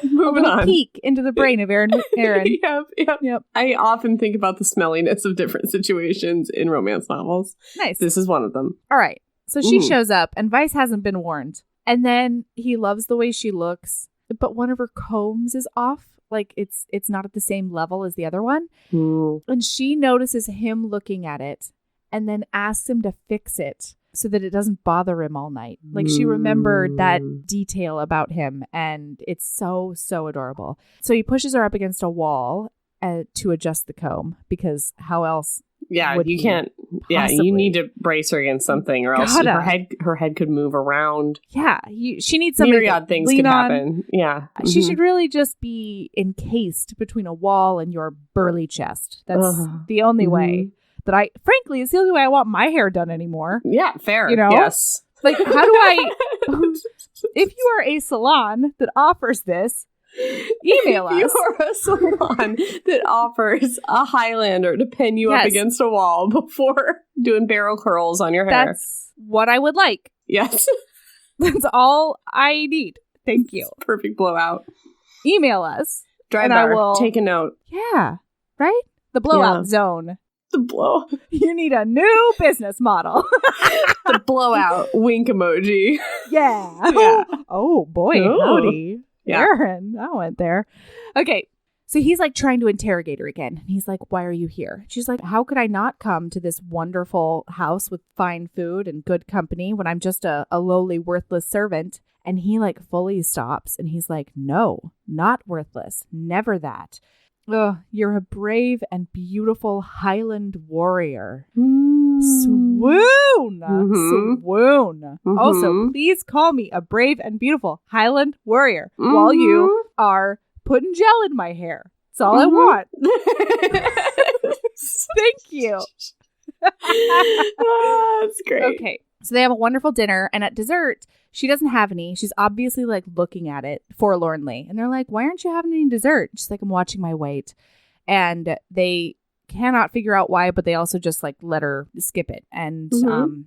Moving on. Peek into the brain of Erin. Yep. I often think about the smelliness of different situations in romance novels. Nice. This is one of them. All right. So she shows up, and Vice hasn't been warned. And then he loves the way she looks, but one of her combs is off. Like it's not at the same level as the other one. And she notices him looking at it and then asks him to fix it so that it doesn't bother him all night. Like she remembered that detail about him, and it's so, so adorable. So he pushes her up against a wall to adjust the comb, because how else? Yeah, you can't. Yeah, you need to brace her against something, or else her head could move around. Yeah, she needs something. Myriad things could happen. Yeah, she should really just be encased between a wall and your burly chest. That's the only way that frankly, it's the only way I want my hair done anymore. Yeah, fair. Yes. Like, how do I? If you are a salon that offers this, email us. You're a salon that offers a Highlander to pin you up against a wall before doing barrel curls on your hair. That's what I would like. Yes. That's all I need. Thank you. Perfect blowout. Email us. Dry bar. Take a note. Yeah. Right? The blowout zone. The blow. You need a new business model. The blowout wink emoji. Yeah. Oh, boy. Ooh. Howdy. Yeah. Erin, I went there. Okay. So he's like trying to interrogate her again. He's like, why are you here? She's like, how could I not come to this wonderful house with fine food and good company when I'm just a lowly, worthless servant? And he like fully stops and he's like, no, not worthless. Never that. Ugh, you're a brave and beautiful Highland warrior. Swoon! Swoon! Also, please call me a brave and beautiful Highland warrior while you are putting gel in my hair. That's all I want. Thank you. That's great. Okay. So they have a wonderful dinner, and at dessert, she doesn't have any. She's obviously like looking at it forlornly. And they're like, why aren't you having any dessert? She's like, I'm watching my weight. And they cannot figure out why, but they also just like let her skip it and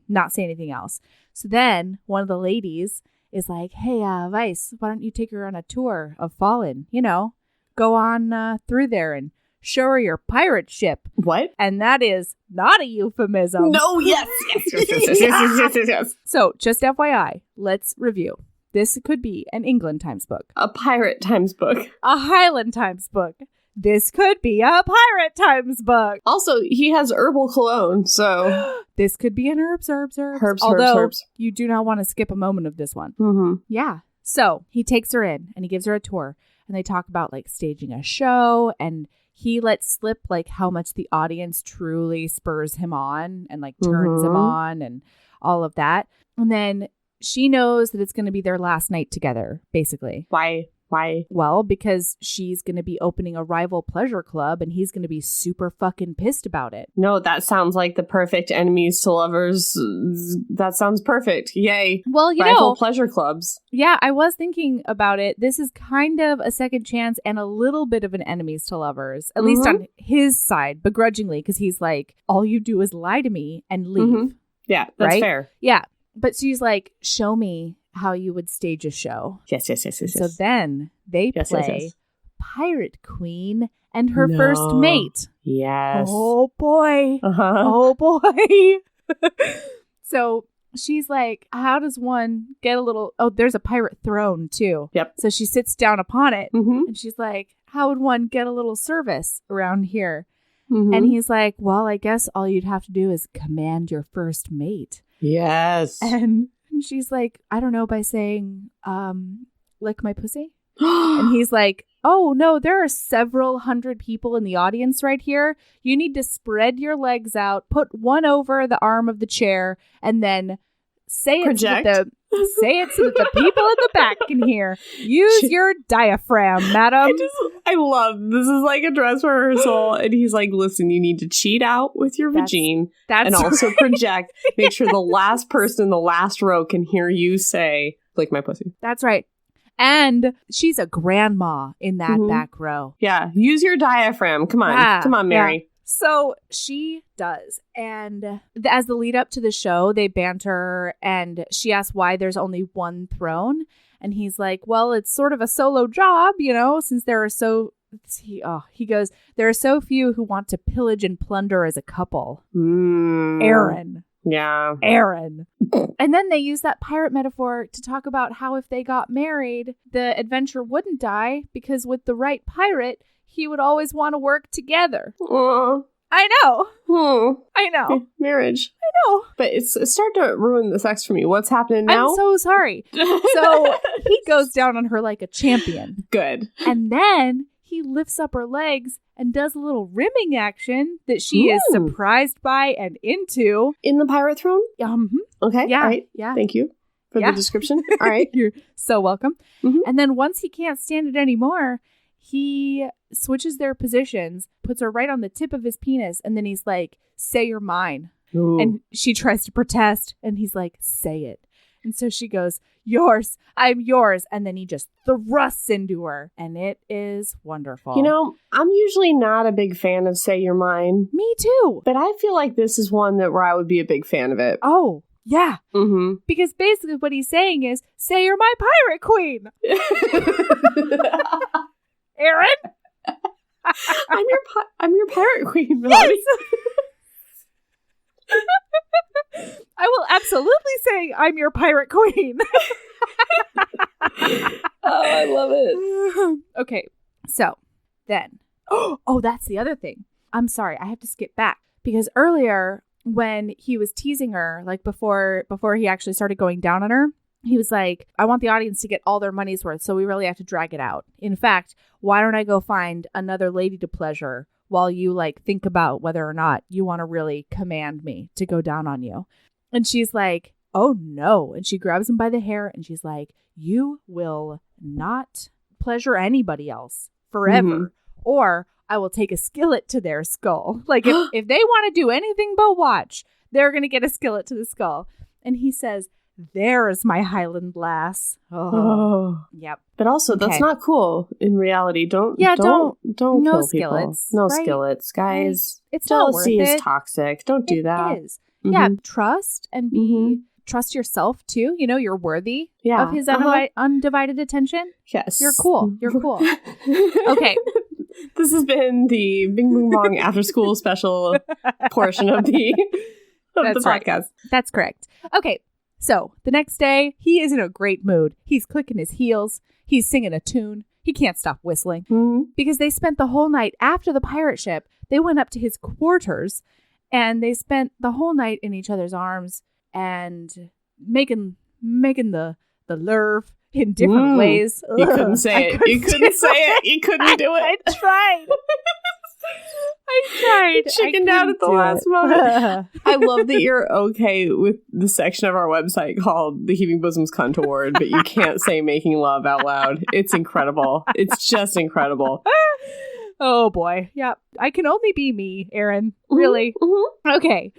not say anything else. So then one of the ladies is like, hey, Vice, why don't you take her on a tour of Fallen? You know, go on through there and show her your pirate ship. What? And that is not a euphemism. No, yes. Yes. So, just FYI, let's review. This could be an England Times book. A Pirate Times book. A Highland Times book. This could be a Pirate Times book. Also, he has herbal cologne, so... This could be an herbs. Although, herbs. You do not want to skip a moment of this one. Mm-hmm. Yeah. So, he takes her in, and he gives her a tour. And they talk about, like, staging a show, and he lets slip, like, how much the audience truly spurs him on and, like, turns him on and all of that. And then she knows that it's going to be their last night together, basically. Why? Well, because she's going to be opening a rival pleasure club and he's going to be super fucking pissed about it. No, that sounds like the perfect enemies to lovers. That sounds perfect. Yay. Well, you rival know, pleasure clubs. Yeah, I was thinking about it. This is kind of a second chance and a little bit of an enemies to lovers, at least on his side, begrudgingly, because he's like, all you do is lie to me and leave. Yeah, that's fair. Yeah. But she's like, show me how you would stage a show. Yes. So then they play Pirate Queen and her first mate. Yes. Oh boy. Oh boy. So she's like, how does one get a little... Oh, there's a pirate throne too. Yep. So she sits down upon it and she's like, how would one get a little service around here? And he's like, well, I guess all you'd have to do is command your first mate. Yes. And she's like, I don't know, by saying, lick my pussy. And he's like, oh, no, there are several hundred people in the audience right here. You need to spread your legs out, put one over the arm of the chair, and then say it so that the people in the back can hear. Use your diaphragm, madam. I love this is like a dress rehearsal, and he's like, listen, you need to cheat out with your vagine and also project. Make sure the last person in the last row can hear you say, lick my pussy. That's right. And she's a grandma in that back row. Yeah. Use your diaphragm. Come on. Come on, Mary. Yeah. So she does. And as the lead up to the show, they banter and she asks why there's only one throne. And he's like, well, it's sort of a solo job, you know, since there are he goes, there are so few who want to pillage and plunder as a couple. Erin. Yeah. Erin. And then they use that pirate metaphor to talk about how if they got married, the adventure wouldn't die because with the right pirate, he would always want to work together. I know. I know. Marriage. I know. But it's starting to ruin the sex for me. What's happening now? I'm so sorry. So he goes down on her like a champion. Good. And then he lifts up her legs and does a little rimming action that she is surprised by and into. In the pirate throne? Okay. Yeah. All right. Yeah. Thank you for the description. All right. You're so welcome. And then once he can't stand it anymore, he switches their positions, puts her right on the tip of his penis, and then he's like, say you're mine. Ooh. And she tries to protest, and he's like, say it. And so she goes, yours, I'm yours. And then he just thrusts into her, and it is wonderful. You know, I'm usually not a big fan of Say You're Mine. Me too. But I feel like this is one where I would be a big fan of it. Oh, yeah. Because basically what he's saying is, say you're my pirate queen. Erin? I'm your pirate queen, Melody. Yes. I will absolutely say I'm your pirate queen. Oh, I love it. Okay, so then. Oh, that's the other thing. I'm sorry, I have to skip back. Because earlier, when he was teasing her, like before he actually started going down on her, he was like, I want the audience to get all their money's worth, so we really have to drag it out. In fact, why don't I go find another lady to pleasure while you like think about whether or not you want to really command me to go down on you? And she's like, oh no. And she grabs him by the hair and she's like, you will not pleasure anybody else forever, or I will take a skillet to their skull. Like if they want to do anything but watch, they're going to get a skillet to the skull. And he says, there's my Highland lass. Oh. Yep. But also, that's not cool in reality. Don't no kill skillets, people. No right? skillets, guys. Like, it's jealousy not worth is toxic. Don't do that. It is. Yeah, trust and trust yourself too. You know, you're worthy of his undivided attention. Yes. You're cool. You're cool. Okay. The This has been the Bing Boom Bong After School Special portion of the podcast. Right. That's correct. Okay, so the next day, he is in a great mood. He's clicking his heels. He's singing a tune. He can't stop whistling. Because they spent the whole night after the pirate ship. They went up to his quarters and they spent the whole night in each other's arms and making the love in different ways. You couldn't say it. You couldn't say it. You couldn't do it. I tried. Chickened out at the last moment. I love that you're okay with the section of our website called the Heaving Bosoms Cunt Award, but you can't say making love out loud. It's incredible. It's just incredible. Oh boy. Yeah. I can only be me, Erin. Really? Mm-hmm. Okay.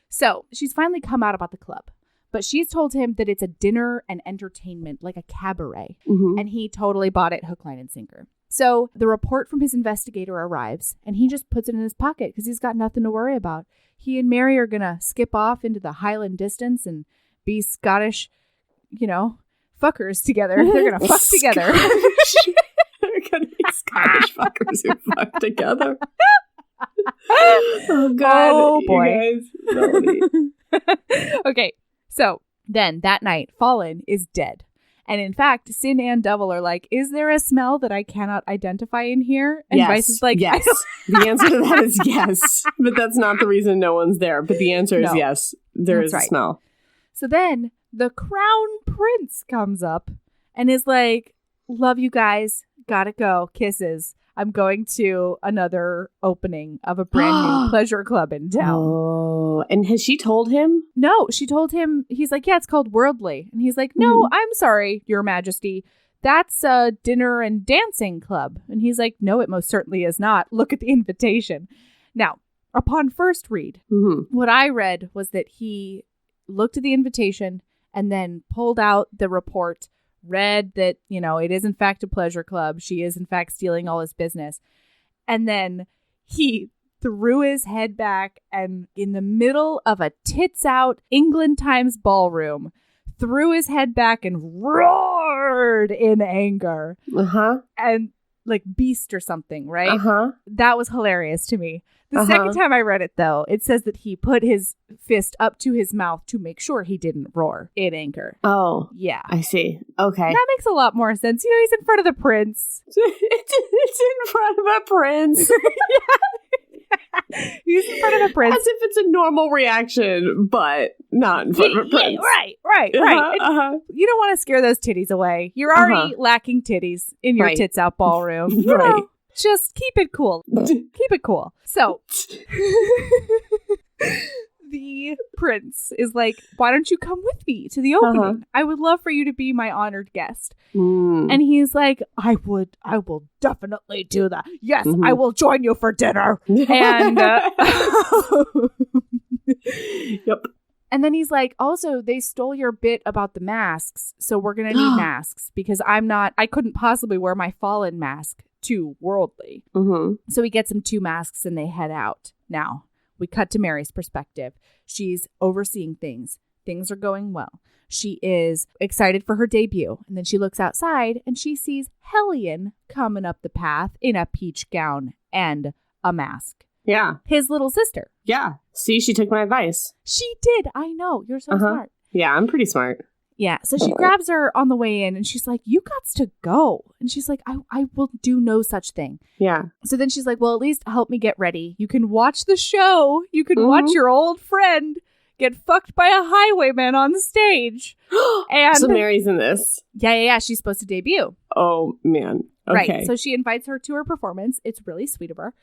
So she's finally come out about the club, but she's told him that it's a dinner and entertainment, like a cabaret. And he totally bought it hook, line, and sinker. So the report from his investigator arrives and he just puts it in his pocket because he's got nothing to worry about. He and Mary are going to skip off into the Highland distance and be Scottish, fuckers together. They're going to fuck together. They're going to be Scottish fuckers who fuck together. Oh, God. Oh, boy. You guys, okay. So then that night, Fallen is dead. And in fact, Sin and Devil are like, is there a smell that I cannot identify in here? And Vice is like, yes. The answer to that is yes. But that's not the reason no one's there. But the answer is yes. There is a smell. So then the crown prince comes up and is like, love you guys. Gotta go. Kisses. I'm going to another opening of a brand new pleasure club in town. Oh, and has she told him? No, she told him. He's like, yeah, it's called Worldly. And he's like, no, I'm sorry, Your Majesty. That's a dinner and dancing club. And he's like, no, it most certainly is not. Look at the invitation. Now, upon first read, what I read was that he looked at the invitation and then pulled out the report, read that, it is in fact a pleasure club. She is in fact stealing all his business. And then he threw his head back and in the middle of a tits out England Times ballroom, threw his head back and roared in anger. And like beast or something, right? That was hilarious to me. The second time I read it, though, it says that he put his fist up to his mouth to make sure he didn't roar in anger. Oh. Yeah. I see. Okay. That makes a lot more sense. He's in front of the prince. It's in front of a prince. He's in front of a prince. As if it's a normal reaction, but not in front of a prince. Right. You don't want to scare those titties away. You're already lacking titties in your tits out ballroom. Right. Just keep it cool. Keep it cool. So the prince is like, why don't you come with me to the opening? I would love for you to be my honored guest. And he's like, I will definitely do that. Yes, I will join you for dinner. And yep. And then he's like, also, they stole your bit about the masks. So we're going to need masks because I couldn't possibly wear my Fallen mask to Worldly. So he gets him 2 masks and they head out. Now, we cut to Mary's perspective. She's overseeing things. Things are going well. She is excited for her debut. And then she looks outside and she sees Hellion coming up the path in a peach gown and a mask. Yeah. His little sister. Yeah. See, she took my advice. She did. I know. You're so smart. Yeah, I'm pretty smart. Yeah. So she grabs her on the way in and she's like, you gots to go. And she's like, I will do no such thing. Yeah. So then she's like, well, at least help me get ready. You can watch the show. You can watch your old friend get fucked by a highwayman on the stage. And so Mary's in this. Yeah. She's supposed to debut. Oh, man. Okay. Right. So she invites her to her performance. It's really sweet of her.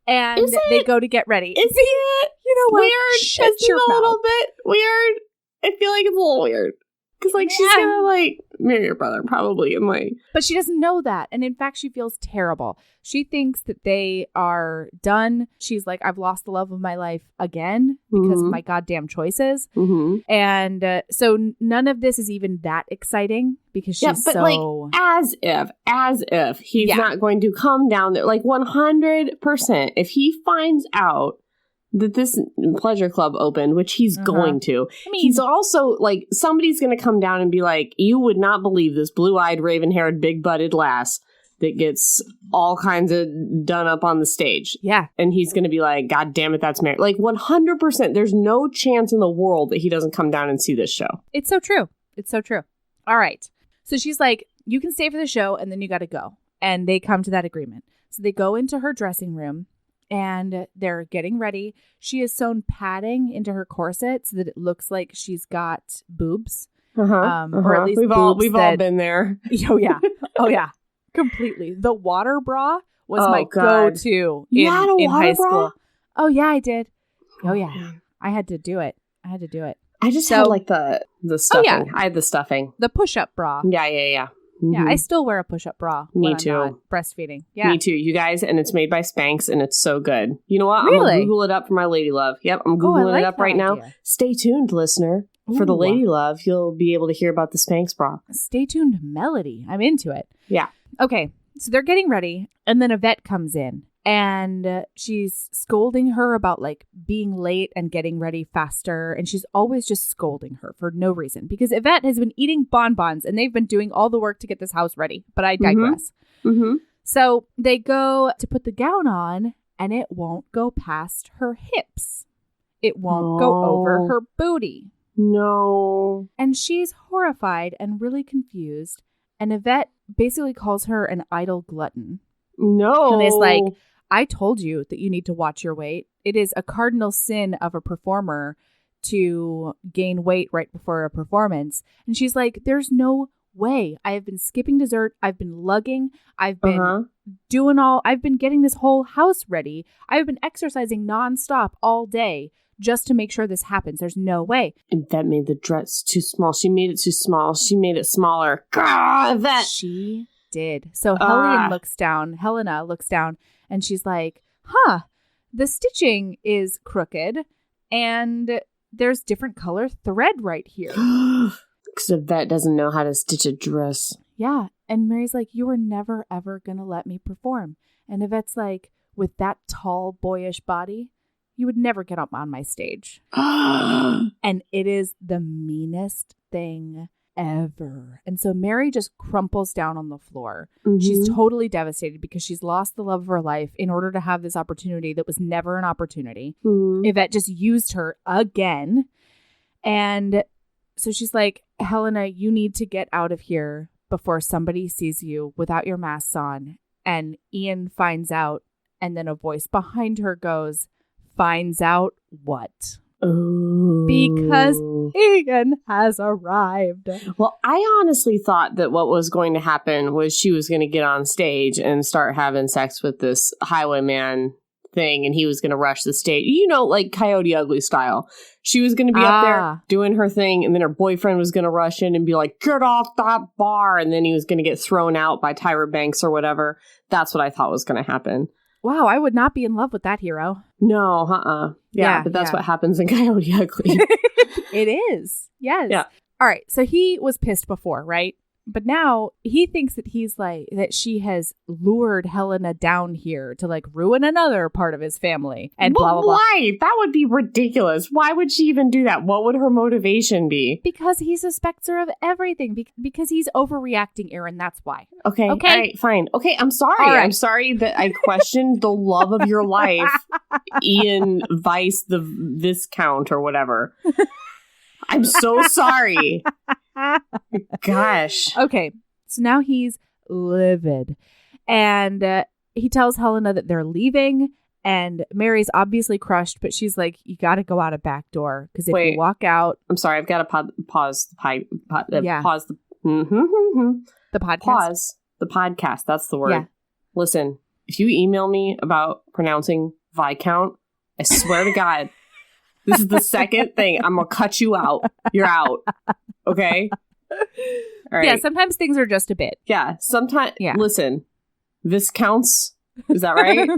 And they go to get ready. Is it? You know what? Weird. Shut your a mouth. little bit weird. I feel like it's a little weird. Because, she's gonna, marry your brother, probably, and, But she doesn't know that. And, in fact, she feels terrible. She thinks that they are done. She's like, I've lost the love of my life again because of my goddamn choices. And so none of this is even that exciting because she's as if he's not going to come down there. 100%. If he finds out that this pleasure club opened, which he's going to. I mean, he's also, somebody's going to come down and be like, you would not believe this blue-eyed, raven-haired, big-butted lass that gets all kinds of done up on the stage. Yeah. And he's going to be like, God damn it, that's Mary. Like 100%. There's no chance in the world that he doesn't come down and see this show. It's so true. It's so true. All right. So she's like, you can stay for the show and then you got to go. And they come to that agreement. So they go into her dressing room and they're getting ready. She has sewn padding into her corset so that it looks like she's got boobs. Or at least we've all been there. Oh yeah. Oh yeah. Completely. The water bra was my go-to in high school. Oh yeah, I did. Oh yeah. I had to do it. I just had like the stuffing. Oh, yeah. I had the stuffing. The push-up bra. Yeah. Mm-hmm. Yeah, I still wear a push-up bra. Me too. I'm not breastfeeding. Yeah. Me too, you guys. And it's made by Spanx, and it's so good. You know what? Really? I'm going to Google it up for my lady love. Yep, I'm Googling it up right now. Stay tuned, listener. Ooh. For the lady love, you'll be able to hear about the Spanx bra. Stay tuned, Melody. I'm into it. Yeah. Okay, so they're getting ready, and then Yvette comes in. And she's scolding her about like being late and getting ready faster. And she's always just scolding her for no reason because Yvette has been eating bonbons and they've been doing all the work to get this house ready. But I digress. Mm-hmm. So they go to put the gown on and it won't go past her hips. It won't go over her booty. No. And she's horrified and really confused. And Yvette basically calls her an idle glutton. No. And it's like, I told you that you need to watch your weight. It is a cardinal sin of a performer to gain weight right before a performance. And she's like, there's no way. I have been skipping dessert. I've been lugging. I've been I've been getting this whole house ready. I've been exercising nonstop all day just to make sure this happens. There's no way. And that made the dress too small. She made it too small. She made it smaller. God, that. She did. So Helena looks down and she's like, the stitching is crooked and there's different color thread right here. Because Yvette doesn't know how to stitch a dress. Yeah. And Mary's like, you were never, ever going to let me perform. And Yvette's like, with that tall, boyish body, you would never get up on my stage. And it is the meanest thing ever. And so Mary just crumples down on the floor. Mm-hmm. She's totally devastated because she's lost the love of her life in order to have this opportunity that was never an opportunity. Mm-hmm. Yvette just used her again. And so she's like, Helena, you need to get out of here before somebody sees you without your masks on. And Ian finds out. And then a voice behind her goes, finds out what? Ooh. Because Ian has arrived. Well, I honestly thought that what was going to happen was she was going to get on stage and start having sex with this highwayman thing, and he was going to rush the stage. You know, like Coyote Ugly style. She was going to be up there doing her thing, and then her boyfriend was going to rush in and be like, get off that bar, and then he was going to get thrown out by Tyra Banks or whatever. That's what I thought was going to happen. Wow, I would not be in love with that hero. No, Yeah, but that's what happens in Coyote Ugly. It is. Yes. Yeah. All right. So he was pissed before, right? But now he thinks that he's like, that she has lured Helena down here to like ruin another part of his family and blah, blah, blah. Why? That would be ridiculous. Why would she even do that? What would her motivation be? Because he suspects her of everything. Because he's overreacting, Erin. That's why. Okay. All right. Fine. Okay. I'm sorry. Right. I'm sorry that I questioned the love of your life, Ian Vice, the Viscount or whatever. I'm so sorry. Gosh. Okay. So now he's livid. And he tells Helena that they're leaving. And Mary's obviously crushed, but she's like, you got to go out a back door. Because if you walk out. I'm sorry. I've got to pause the pause the the podcast. Pause the podcast. That's the word. Yeah. Listen, if you email me about pronouncing Viscount, I swear to God. This is the second thing. I'm going to cut you out. You're out. Okay? All right. Yeah, sometimes things are just a bit. Yeah, sometimes. Yeah. Listen, Viscounts. Is that right?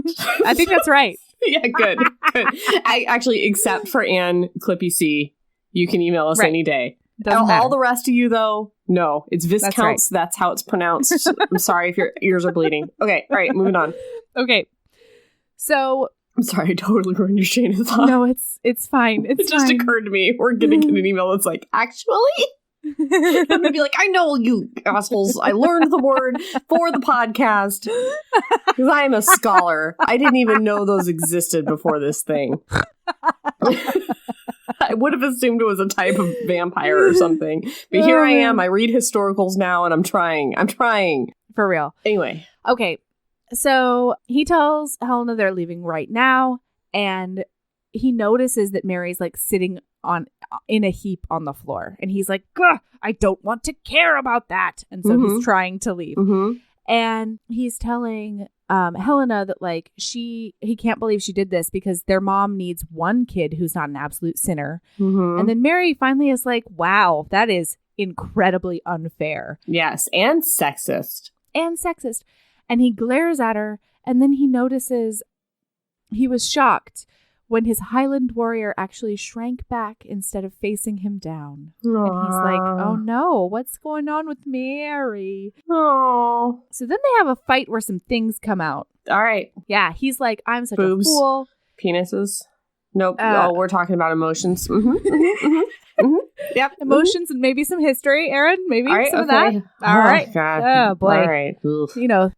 I think that's right. Yeah, good. I actually, except for Ann Clippy C, you can email us any day. All the rest of you, though, no. It's Viscounts. That's how it's pronounced. I'm sorry if your ears are bleeding. Okay, all right, moving on. Okay. So... I'm sorry, I totally ruined your chain of thought. No, it's fine. It just occurred to me. We're going to get an email that's like, actually? I'm going to be like, I know you assholes. I learned the word for the podcast because I am a scholar. I didn't even know those existed before this thing. I would have assumed it was a type of vampire or something. But here I am. I read historicals now and I'm trying. For real. Anyway. Okay. So he tells Helena they're leaving right now. And he notices that Mary's like sitting in a heap on the floor. And he's like, I don't want to care about that. And so he's trying to leave. And he's telling Helena that like he can't believe she did this because their mom needs one kid who's not an absolute sinner. And then Mary finally is like, wow, that is incredibly unfair. Yes. And sexist. And he glares at her, and then he notices he was shocked when his Highland warrior actually shrank back instead of facing him down. Aww. And he's like, oh no, what's going on with Mary? Oh. So then they have a fight where some things come out. All right. Yeah, he's like, I'm such Boobs, a fool. Penises. Nope. We're talking about emotions. Yep. Emotions and maybe some history, Erin. Maybe right, some of that. All right. God. Oh, boy. All right. Oof. You know,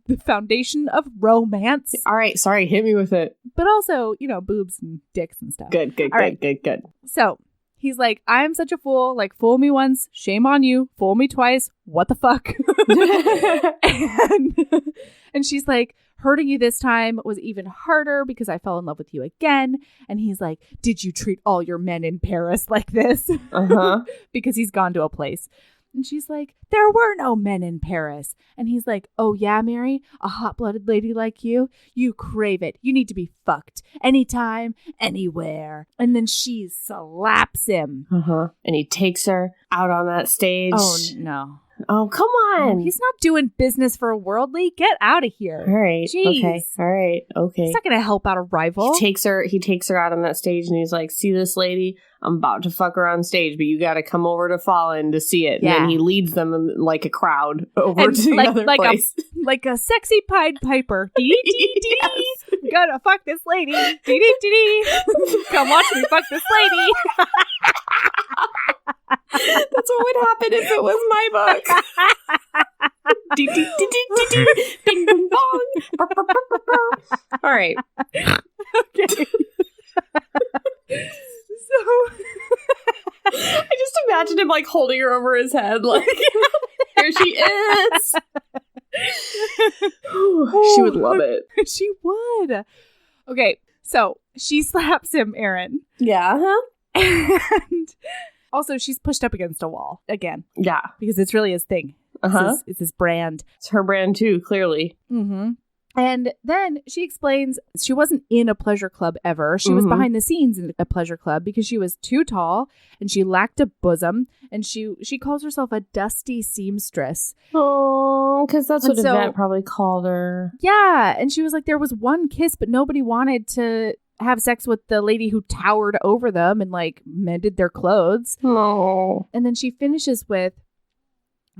the foundation of romance. All right. Sorry. Hit me with it. But also, you know, boobs and dicks and stuff. Good. So he's like, I'm such a fool. Like, fool me once. Shame on you. Fool me twice. What the fuck? and she's like, hurting you this time was even harder because I fell in love with you again. And he's like, did you treat all your men in Paris like this? Because he's gone to a place. And she's like, there were no men in Paris. And he's like, oh yeah, Mary, a hot-blooded lady like you crave it. You need to be fucked anytime, anywhere. And then she slaps him. And he takes her out on that stage. Oh no. Oh, come on. No, he's not doing business for a worldly. Get out of here. All right. Jeez. Okay. All right. Okay. He's not going to help out a rival. He takes her out on that stage and he's like, see this lady? I'm about to fuck her on stage, but you got to come over to Fallen to see it. And then he leads them like a crowd over to the other place. Like a sexy Pied Piper. Dee-dee-dee-dee. Yes. Gotta fuck this lady. Dee-dee-dee-dee. Come watch me fuck this lady. That's what would happen if it was my book. Ding ding bong. All right. Okay. So I just imagine him like holding her over his head, like here she is. She would love it. She would. Okay, so she slaps him, Erin. Yeah. And also, she's pushed up against a wall again. Yeah, because it's really his thing. It's his brand. It's her brand too, clearly. And then she explains she wasn't in a pleasure club ever. She was behind the scenes in a pleasure club because she was too tall and she lacked a bosom. And she calls herself a dusty seamstress. Oh, because that's what Yvette probably called her. Yeah. And she was like, there was one kiss, but nobody wanted to have sex with the lady who towered over them and like mended their clothes. Oh. And then she finishes with,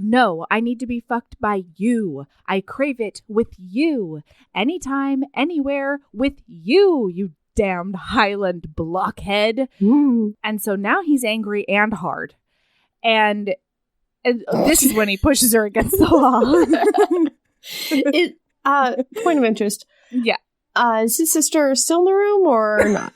no, I need to be fucked by you. I crave it with you. Anytime, anywhere with you, you damned Highland blockhead. And so now he's angry and hard. And this is when he pushes her against the wall. Point of interest. Yeah. Is his sister still in the room or not?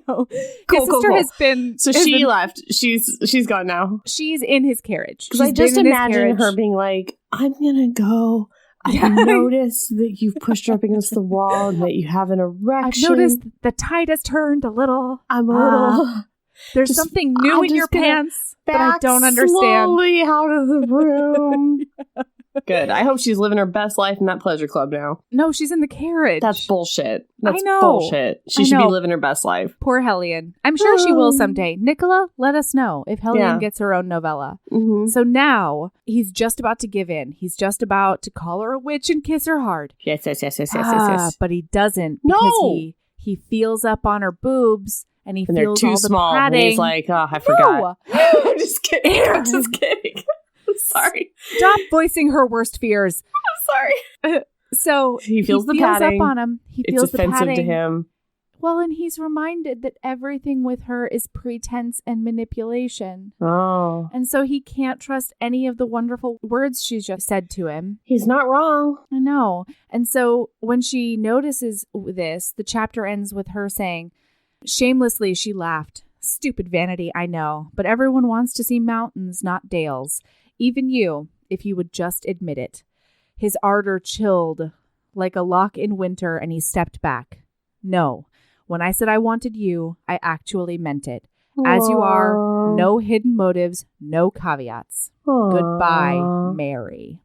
No. His sister has been... So she left. She's gone now. She's in his carriage. Because I just imagine her being like, I'm going to go. I've noticed that you've pushed her up against the wall and that you have an erection. I've noticed the tide has turned a little. I'm a little... There's something new in your pants that I don't understand. Slowly out of the room. Good. I hope she's living her best life in that pleasure club now. No, she's in the carriage. That's bullshit. That's I know. Bullshit. She should be living her best life. Poor Hellion. I'm sure she will someday. Nicola, let us know if Hellion gets her own novella. So now he's just about to give in. He's just about to call her a witch and kiss her hard. Yes. But he doesn't because he feels up on her boobs. And feels they're too all the small. padding. And he's like, oh, I forgot. I'm just kidding. I'm just kidding. I'm sorry. Stop voicing her worst fears. I'm sorry. So he feels the padding. Up on him. He feels it's offensive the padding. to him. Well, and he's reminded that everything with her is pretense and manipulation. Oh. And so he can't trust any of the wonderful words she's just said to him. He's not wrong. I know. And so when she notices this, the chapter ends with her saying, shamelessly, she laughed. Stupid vanity, I know, but everyone wants to see mountains, not dales. Even you, if you would just admit it. His ardor chilled like a lock in winter, and he stepped back. No, when I said I wanted you, I actually meant it. As you are, no hidden motives, no caveats. Aww. Goodbye, Mary.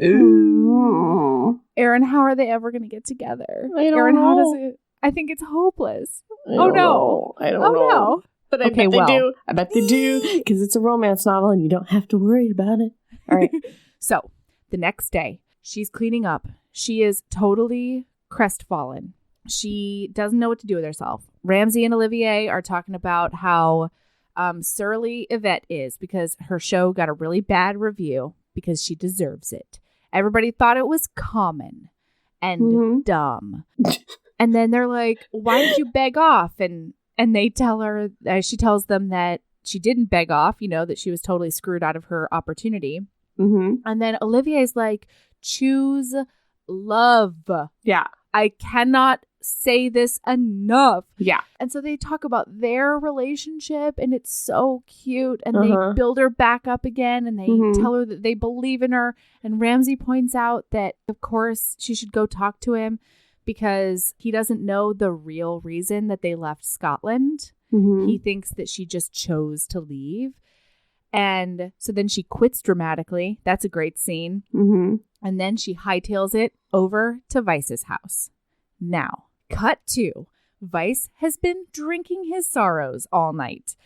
Ooh. Erin, how are they ever going to get together? I don't Erin, know. how does it? I think it's hopeless. I don't know. No. But I bet they do. I bet they do, because it's a romance novel and you don't have to worry about it. All right. So, the next day, she's cleaning up. She is totally crestfallen. She doesn't know what to do with herself. Ramsey and Olivier are talking about how surly Yvette is because her show got a really bad review because she deserves it. Everybody thought it was common and dumb. And then they're like, why did you beg off? And they tell her, she tells them that she didn't beg off, that she was totally screwed out of her opportunity. Mm-hmm. And then Olivier's like, choose love. Yeah. I cannot say this enough. Yeah. And so they talk about their relationship, and it's so cute. And they build her back up again, and they tell her that they believe in her. And Ramsey points out that, of course, she should go talk to him because he doesn't know the real reason that they left Scotland. Mm-hmm. He thinks that she just chose to leave. And so then she quits dramatically. That's a great scene. Mm-hmm. And then she hightails it over to Vice's house. Now, cut to Vice has been drinking his sorrows all night.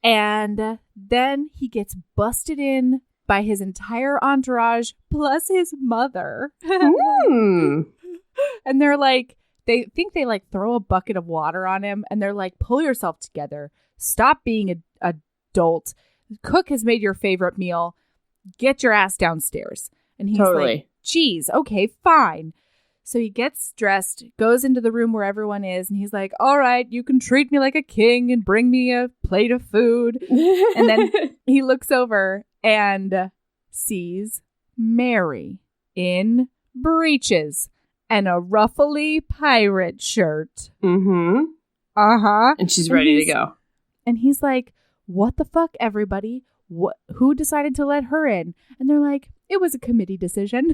And then he gets busted in by his entire entourage plus his mother. And they're like, they think they like throw a bucket of water on him. And they're like, pull yourself together. Stop being an adult. Cook has made your favorite meal. Get your ass downstairs. And he's like, geez, okay, fine. So he gets dressed, goes into the room where everyone is, and he's like, all right, you can treat me like a king and bring me a plate of food. And then he looks over and sees Mary in breeches and a ruffly pirate shirt. Mm-hmm. Uh-huh. And she's ready to go. And he's like, what the fuck, everybody? Who decided to let her in? And they're like, it was a committee decision.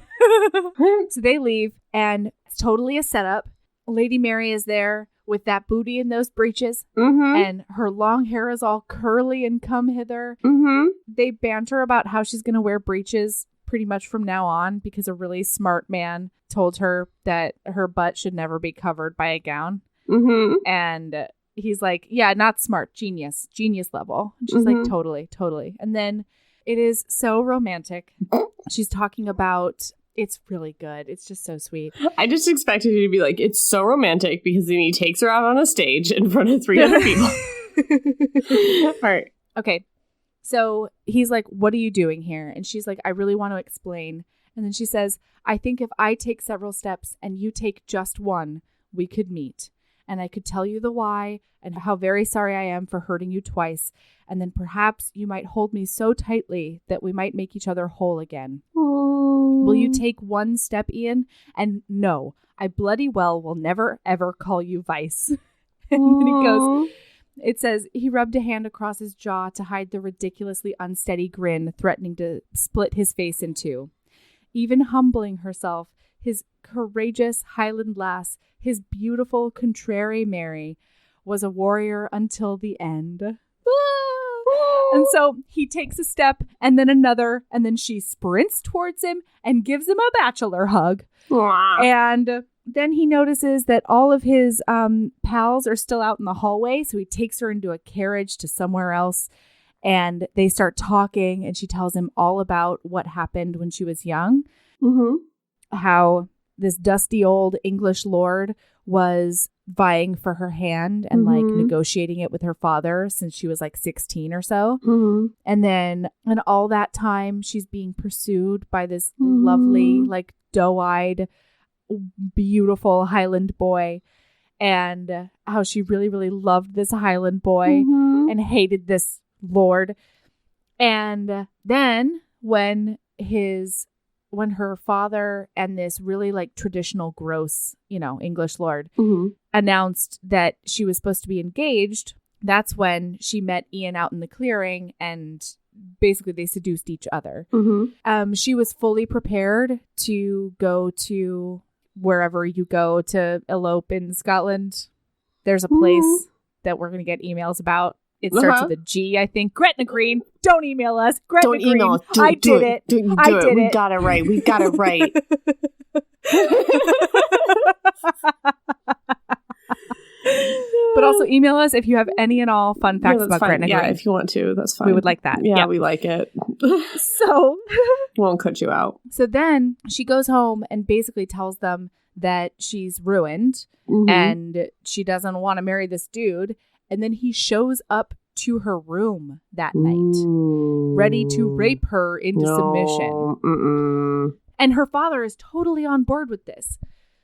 So they leave, and it's totally a setup. Lady Mary is there with that booty and those breeches, and her long hair is all curly and come hither. They banter about how she's going to wear breeches pretty much from now on because a really smart man told her that her butt should never be covered by a gown. And he's like, yeah, not smart, genius level. And she's like, totally. And then it is so romantic. She's talking about, it's really good. It's just so sweet. I just expected you to be like, it's so romantic because then he takes her out on a stage in front of 3 other people. All right. Okay. So he's like, what are you doing here? And she's like, I really want to explain. And then she says, I think if I take several steps and you take just one, we could meet. And I could tell you the why and how very sorry I am for hurting you twice. And then perhaps you might hold me so tightly that we might make each other whole again. Will you take one step, Ian? And no, I bloody well will never, ever call you Vice. And then he goes, it says, he rubbed a hand across his jaw to hide the ridiculously unsteady grin threatening to split his face in two. Even humbling herself, his courageous Highland lass, his beautiful contrary Mary, was a warrior until the end. And so he takes a step and then another, and then she sprints towards him and gives him a bachelor hug. And then he notices that all of his pals are still out in the hallway, so he takes her into a carriage to somewhere else, and they start talking, and she tells him all about what happened when she was young. How this dusty old English lord was vying for her hand and like negotiating it with her father since she was like 16 or so. And then in all that time, she's being pursued by this lovely, like doe-eyed, beautiful Highland boy. and how she really, really loved this Highland boy and hated this lord. And then when her father and this really like traditional gross, English lord announced that she was supposed to be engaged, that's when she met Ian out in the clearing, and basically they seduced each other. She was fully prepared to go to wherever you go to elope in Scotland. There's a place that we're going to get emails about. It starts with a G, I think. Gretna Green. Don't email us. Gretna Green. Email us. I did it. I did it. We got it right. We got it right. But also email us if you have any and all fun facts about Gretna Green. Yeah, if you want to. That's fine. We would like that. Yeah, we like it. So won't cut you out. So then she goes home and basically tells them that she's ruined and she doesn't want to marry this dude. And then he shows up to her room that night, ready to rape her into submission. And her father is totally on board with this.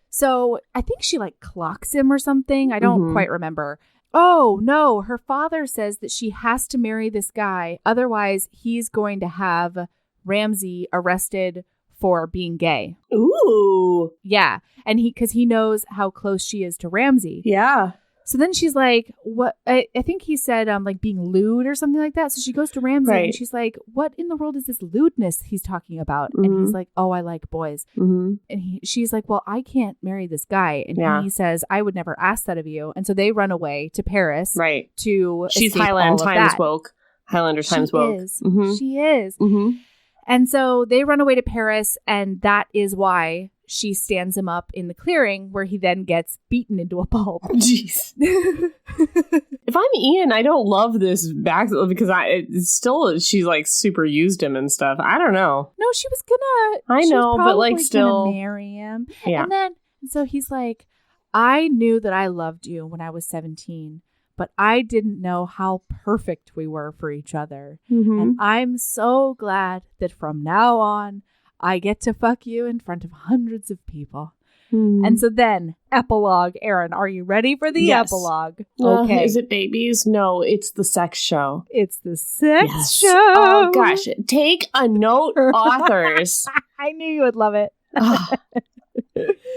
So I think she like clocks him or something. I don't quite remember. Oh, no. Her father says that she has to marry this guy. Otherwise, he's going to have Ramsay arrested for being gay. Ooh. Yeah. And because he knows how close she is to Ramsay. Yeah. So then she's like, what? I think he said like being lewd or something like that. So she goes to Ramsay and she's like, what in the world is this lewdness he's talking about? And he's like, oh, I like boys. And she's like, well, I can't marry this guy. And he says, I would never ask that of you. And so they run away to Paris. Right. She's Highlander Times woke. Highlander Times woke. She is. And so they run away to Paris. And that is why she stands him up in the clearing, where he then gets beaten into a pulp. Jeez. If I'm Ian, I don't love this back because she's like super used him and stuff. I don't know. No, she was gonna. I know, but like still marry him. Yeah. And so he's like, I knew that I loved you when I was 17, but I didn't know how perfect we were for each other. And I'm so glad that from now on, I get to fuck you in front of hundreds of people. And so then, epilogue. Erin, are you ready for the epilogue? Okay. Is it babies? No, it's the sex show. It's the sex show. Oh, gosh. Take a note, authors. I knew you would love it.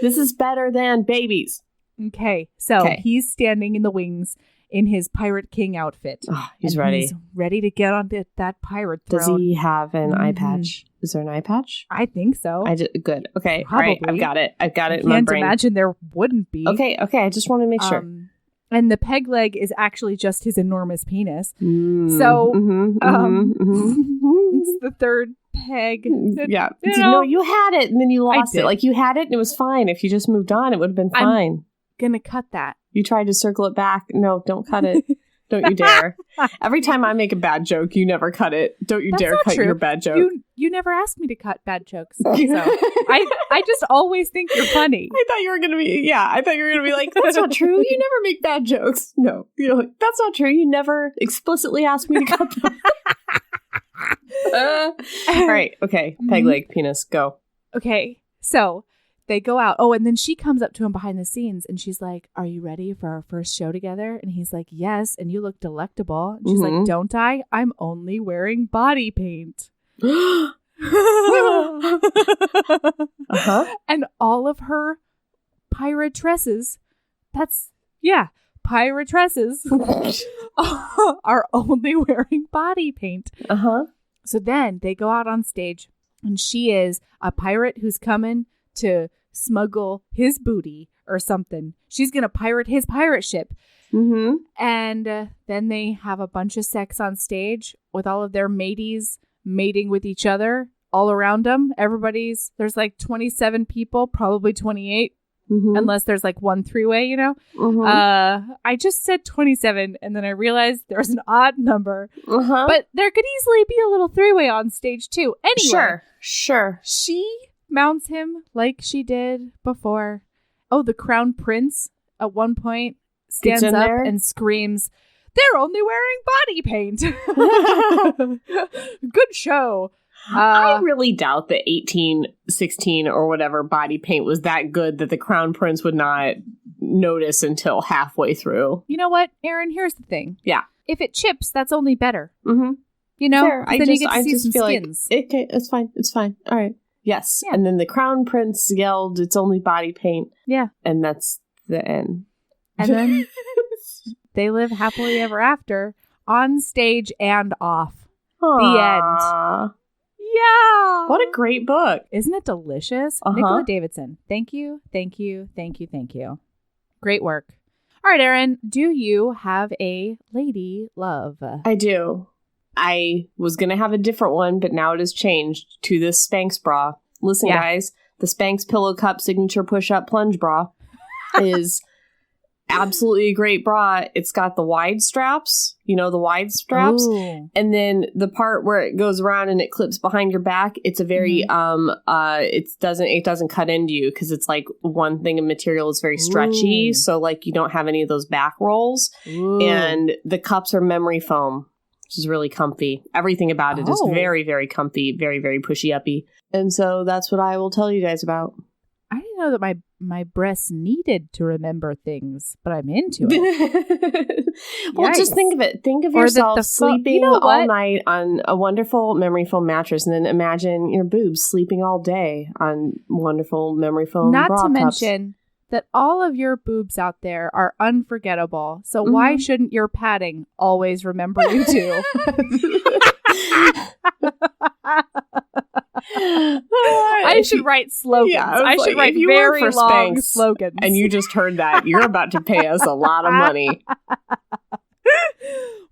This is better than babies. Okay. So he's standing in the wings in his Pirate King outfit. He's ready. He's ready to get on that pirate throne. Does he have an eye patch? Is there an eye patch? I think so. Good. Okay. Probably. All right. I've got it in my brain. I can't imagine there wouldn't be. Okay. I just want to make sure. And the peg leg is actually just his enormous penis. So it's the third peg. Yeah. No, you had it and then you lost it. Like you had it and it was fine. If you just moved on, it would have been fine. Gonna cut that. You tried to circle it back. No, don't cut it. Don't you dare. Every time I make a bad joke, you never cut it. Don't you dare cut your bad joke. You never asked me to cut bad jokes. So I just always think you're funny. I thought you were going to be like, that's not true. You never make bad jokes. No. You're like, that's not true. You never explicitly asked me to cut them. All right. Okay. Peg leg, penis, go. Okay. So they go out. Oh, and then she comes up to him behind the scenes and she's like, are you ready for our first show together? And he's like, yes. And you look delectable. And she's like, don't I? I'm only wearing body paint. And all of her pirate tresses, pirate tresses are only wearing body paint. So then they go out on stage and she is a pirate who's coming to smuggle his booty or something. She's going to pirate his pirate ship. And then they have a bunch of sex on stage with all of their mateys mating with each other all around them. There's like 27 people, probably 28, unless there's like one three-way, I just said 27 and then I realized there's an odd number. But there could easily be a little three-way on stage too. Anyway. Sure. She mounts him like she did before. Oh, the crown prince at one point stands up and screams, they're only wearing body paint. Good show. I really doubt that 1816 or whatever body paint was that good that the crown prince would not notice until halfway through. You know what, Erin? Here's the thing. Yeah. If it chips, that's only better. Mm-hmm. You know? Fair. Then you get to see some feel skins. like, okay, it's fine. It's fine. All right. Yes. Yeah. And then the crown prince yelled, it's only body paint. Yeah. And that's the end. And then they live happily ever after on stage and off. Aww. The end. Yeah. What a great book. Isn't it delicious? Nicola Davidson. Thank you. Thank you. Thank you. Thank you. Great work. All right, Erin, do you have a lady love? I do. I was going to have a different one, but now it has changed to this Spanx bra. Listen, guys, the Spanx Pillow Cup Signature Push-Up Plunge bra is absolutely a great bra. It's got the wide straps, the wide straps. Ooh. And then the part where it goes around and it clips behind your back, it's a very, it doesn't cut into you because it's like one thing of material is very stretchy. Ooh. So like you don't have any of those back rolls. Ooh. And the cups are memory foam, which is really comfy. Everything about it is very, very comfy, very, very pushy-uppy. And so that's what I will tell you guys about. I didn't know that my breasts needed to remember things, but I'm into it. Well, just think of it. Think of yourself sleeping all night on a wonderful memory foam mattress, and then imagine your boobs sleeping all day on wonderful memory foam Not bra to cups. mention that all of your boobs out there are unforgettable. So why shouldn't your padding always remember you too? I should write slogans. Yeah, I should write very long Spanx, slogans. And you just heard that. You're about to pay us a lot of money.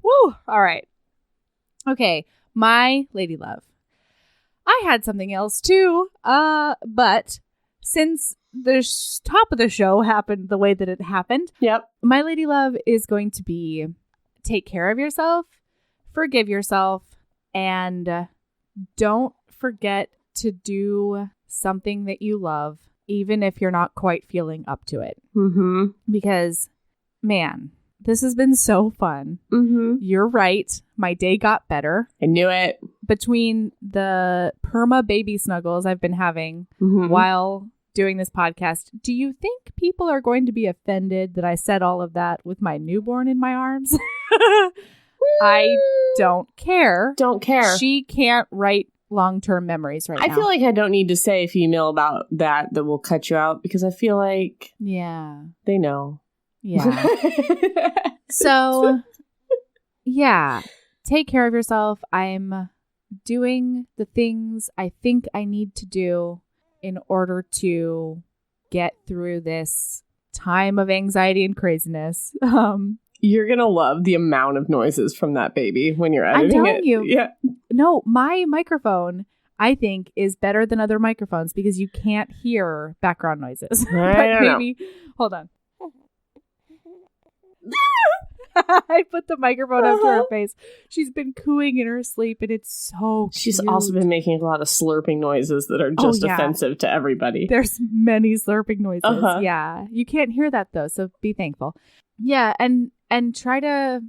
Woo! All right. Okay, my lady love. I had something else too, but since the top of the show happened the way that it happened, my lady love is going to be take care of yourself, forgive yourself, and don't forget to do something that you love, even if you're not quite feeling up to it. Mm-hmm. Because, man, this has been so fun. Mm-hmm. You're right. My day got better. I knew it. Between the perma baby snuggles I've been having while doing this podcast, do you think people are going to be offended that I said all of that with my newborn in my arms? I don't care. Don't care. She can't write long-term memories now. I feel like I don't need to say female about that will cut you out because I feel like they know. Yeah. So, yeah. Take care of yourself. I'm doing the things I think I need to do in order to get through this time of anxiety and craziness. You're going to love the amount of noises from that baby when you're editing I'm telling you. Yeah. No, my microphone, I think, is better than other microphones because you can't hear background noises. Hold on. I put the microphone up to her face. She's been cooing in her sleep, and it's so cute. She's also been making a lot of slurping noises that are just offensive to everybody. There's many slurping noises. Yeah. You can't hear that, though, so be thankful. Yeah, and try to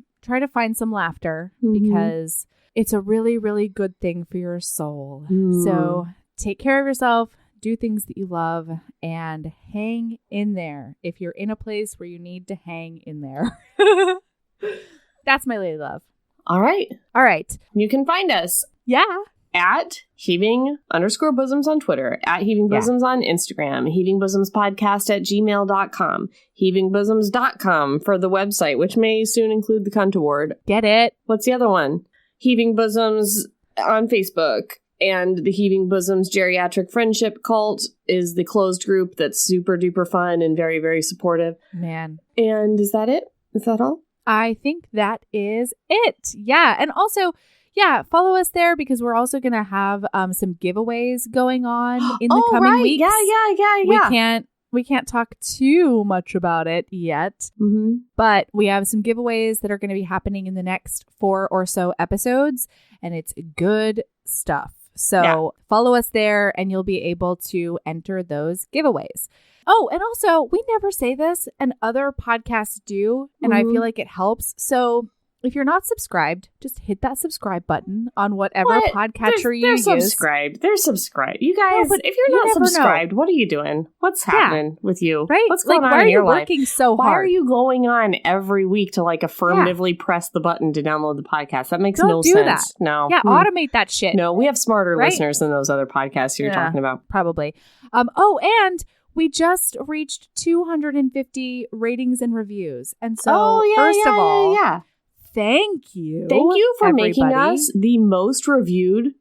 find some laughter because it's a really, really good thing for your soul. So take care of yourself, do things that you love, and hang in there if you're in a place where you need to hang in there. That's my lady love. All right. You can find us. Yeah. At Heaving_Bosoms on Twitter, at Heaving Bosoms on Instagram, Heaving Bosoms Podcast at gmail.com, HeavingBosoms.com for the website, which may soon include the Cunt Award. Get it? What's the other one? Heaving Bosoms on Facebook. And the Heaving Bosoms Geriatric Friendship Cult is the closed group that's super duper fun and very, very supportive. Man. And is that it? Is that all? I think that is it. Yeah. And also, follow us there because we're also going to have some giveaways going on in the coming weeks. Yeah. We can't talk too much about it yet, but we have some giveaways that are going to be happening in the next 4 or so episodes, and it's good stuff. So follow us there and you'll be able to enter those giveaways. Oh, and also, we never say this and other podcasts do, and I feel like it helps. So if you're not subscribed, just hit that subscribe button on whatever podcatcher you use. They're subscribed. You guys, but if you're not subscribed, what are you doing? What's happening with you? Right? What's going on why in your life? Why are you working so hard? Why are you going on every week to affirmatively press the button to download the podcast? That makes no sense. That. No. Yeah, automate that shit. No, we have smarter listeners than those other podcasts you're talking about. Probably. And we just reached 250 ratings and reviews. And so, first of all, thank you. Thank you for making us the most reviewed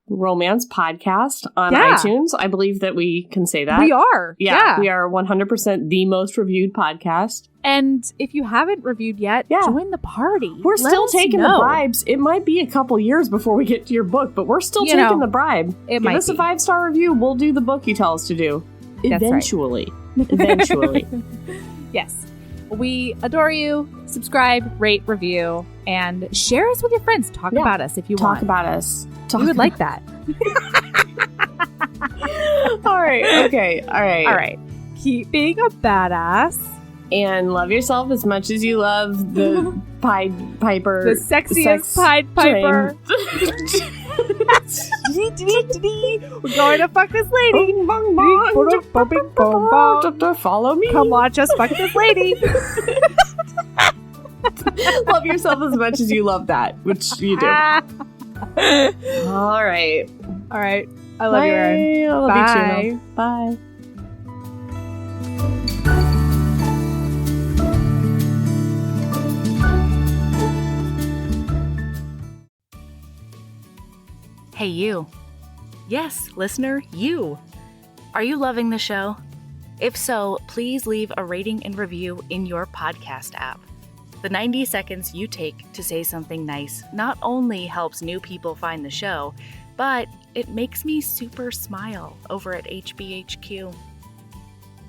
romance podcast on iTunes. I believe that we can say that. We are. Yeah. We are 100% the most reviewed podcast. And if you haven't reviewed yet, join the party. We're still taking the bribes. It might be a couple years before we get to your book, but we're still taking the bribe. Give us a 5-star review. We'll do the book you tell us to do. Eventually. Eventually. Yes. We adore you. Subscribe, rate, review, and share us with your friends. Talk about us if you want. Talk about us. We would like that. All right. Okay. All right. Keep being a badass. And love yourself as much as you love the Pied Piper. The sexiest Pied Piper. We're going to fuck this lady. Follow me. Come watch us fuck this lady. Love yourself as much as you love that, which you do. All right. I love you, Erin. I love you too. Bye. Hey, you. Yes, listener, you. Are you loving the show? If so, please leave a rating and review in your podcast app. The 90 seconds you take to say something nice not only helps new people find the show, but it makes me super smile over at HBHQ.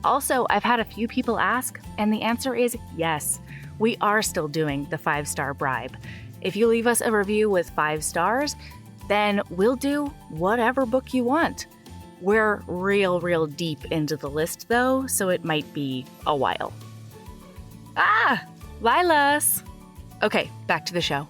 Also, I've had a few people ask, and the answer is yes. We are still doing the 5-star bribe. If you leave us a review with 5 stars, then we'll do whatever book you want. We're real deep into the list, though, so it might be a while. Lilas! Okay, back to the show.